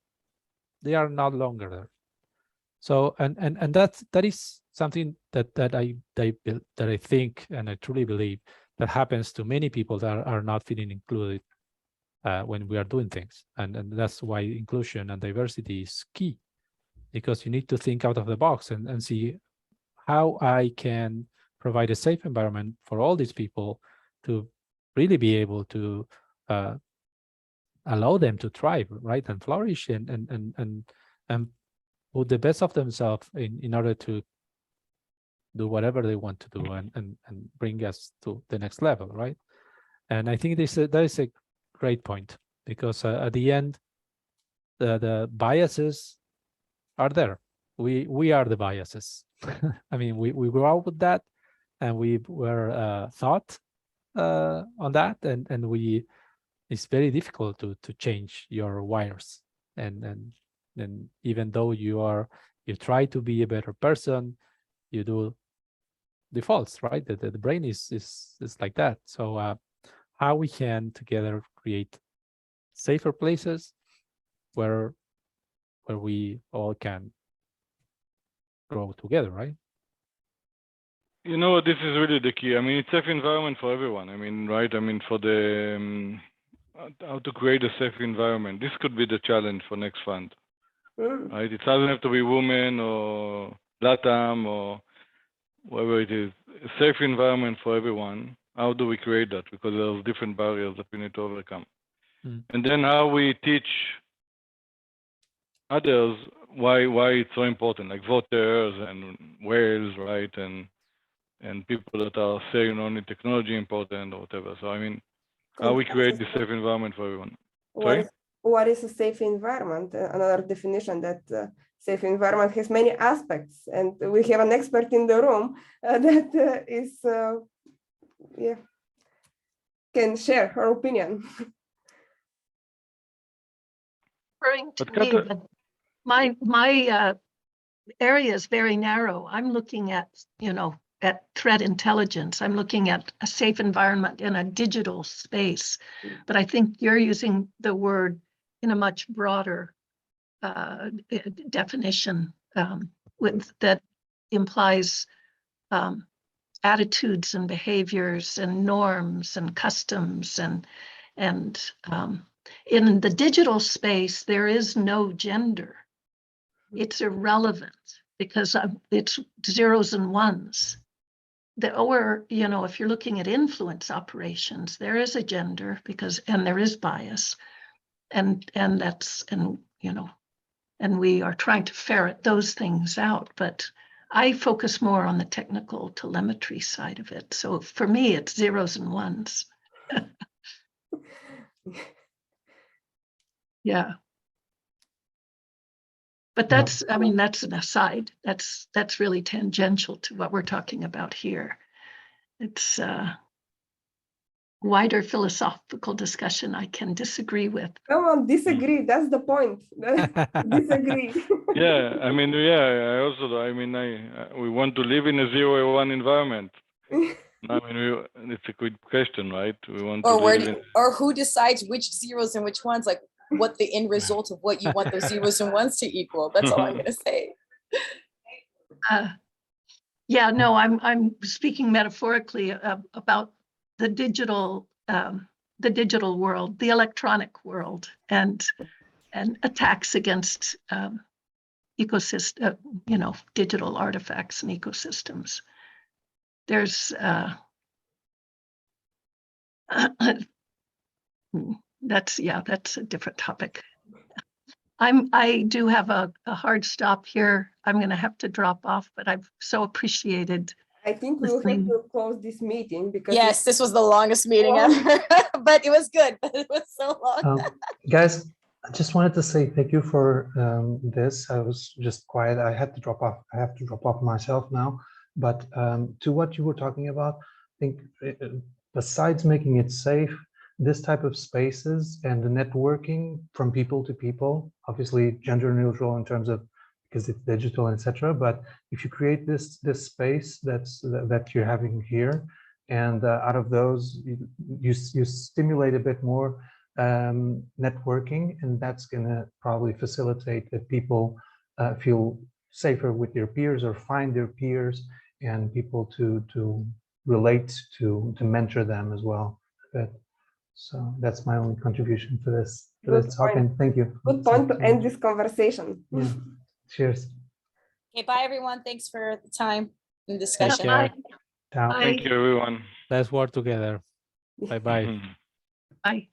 Speaker 6: they are no longer there. So and that is something that I think, and I truly believe, that happens to many people that are not feeling included when we are doing things, and that's why inclusion and diversity is key, because you need to think out of the box and see how I can provide a safe environment for all these people to really be able to allow them to thrive, right, and flourish, and put the best of themselves in order to do whatever they want to do, and bring us to the next level, right? And I think that is a great point, because at the end, the biases are there. We are the biases. I mean, we grew up with that, and we were taught on that, and it's very difficult to change your wires, and even though you try to be a better person, you do defaults, right? The brain is like that. So how we can together create safer places where we all can grow together, right?
Speaker 7: You know, this is really the key. I mean, it's safe environment for everyone. I mean, right? I mean, for the how to create a safe environment. This could be the challenge for next fund, right? It doesn't have to be women or LATAM or whatever it is. A safe environment for everyone. How do we create that? Because there's different barriers that we need to overcome. And then how we teach others why it's so important, like voters and whales, right? And people that are saying only technology important or whatever. So I mean, how we create this safe environment for everyone.
Speaker 2: What is a safe environment? Another definition that safe environment has many aspects, and we have an expert in the room that is, can share her opinion.
Speaker 4: Referring to me, but my area is very narrow. I'm looking at, at threat intelligence. I'm looking at a safe environment in a digital space, but I think you're using the word in a much broader definition that implies attitudes and behaviors and norms and customs and in the digital space, there is no gender. It's irrelevant because it's zeros and ones. Or, if you're looking at influence operations, there is a gender and there is bias. And we are trying to ferret those things out. But I focus more on the technical telemetry side of it. So for me, it's zeros and ones. Yeah. But that's an aside. That's really tangential to what we're talking about here. It's a wider philosophical discussion I can disagree with.
Speaker 2: Come on, disagree. That's the point. Disagree.
Speaker 7: Yeah, I mean, we want to live in a 0-1 environment. I mean, it's a good question, right? We want
Speaker 3: or who decides which zeros and which ones, like what the end result of what you want those zeros and ones to equal. That's all I'm going to say.
Speaker 4: I'm speaking metaphorically about the digital world, the electronic world, and attacks against ecosystem, digital artifacts and ecosystems. There's that's a different topic. I do have a hard stop here. I'm going to have to drop off, but I've so appreciated.
Speaker 2: I think we will have to close this meeting because
Speaker 3: this was the longest meeting ever, but it was good. But it was so long.
Speaker 8: Guys, I just wanted to say thank you for this. I was just quiet. I had to drop off. I have to drop off myself now. But to what you were talking about, I think besides making it safe, this type of spaces and the networking from people to people, obviously gender neutral in terms of because it's digital, etc. But if you create this space that you're having here, and out of those you stimulate a bit more networking, and that's going to probably facilitate that people feel safer with their peers or find their peers and people to relate to mentor them as well. So that's my only contribution to this talk, and thank you.
Speaker 2: Good point to end this conversation.
Speaker 8: Yeah. Cheers.
Speaker 3: Okay, bye everyone. Thanks for the time and discussion.
Speaker 4: Bye.
Speaker 7: Thank you, everyone.
Speaker 6: Let's work together. Bye-bye.
Speaker 4: Bye.
Speaker 1: Bye.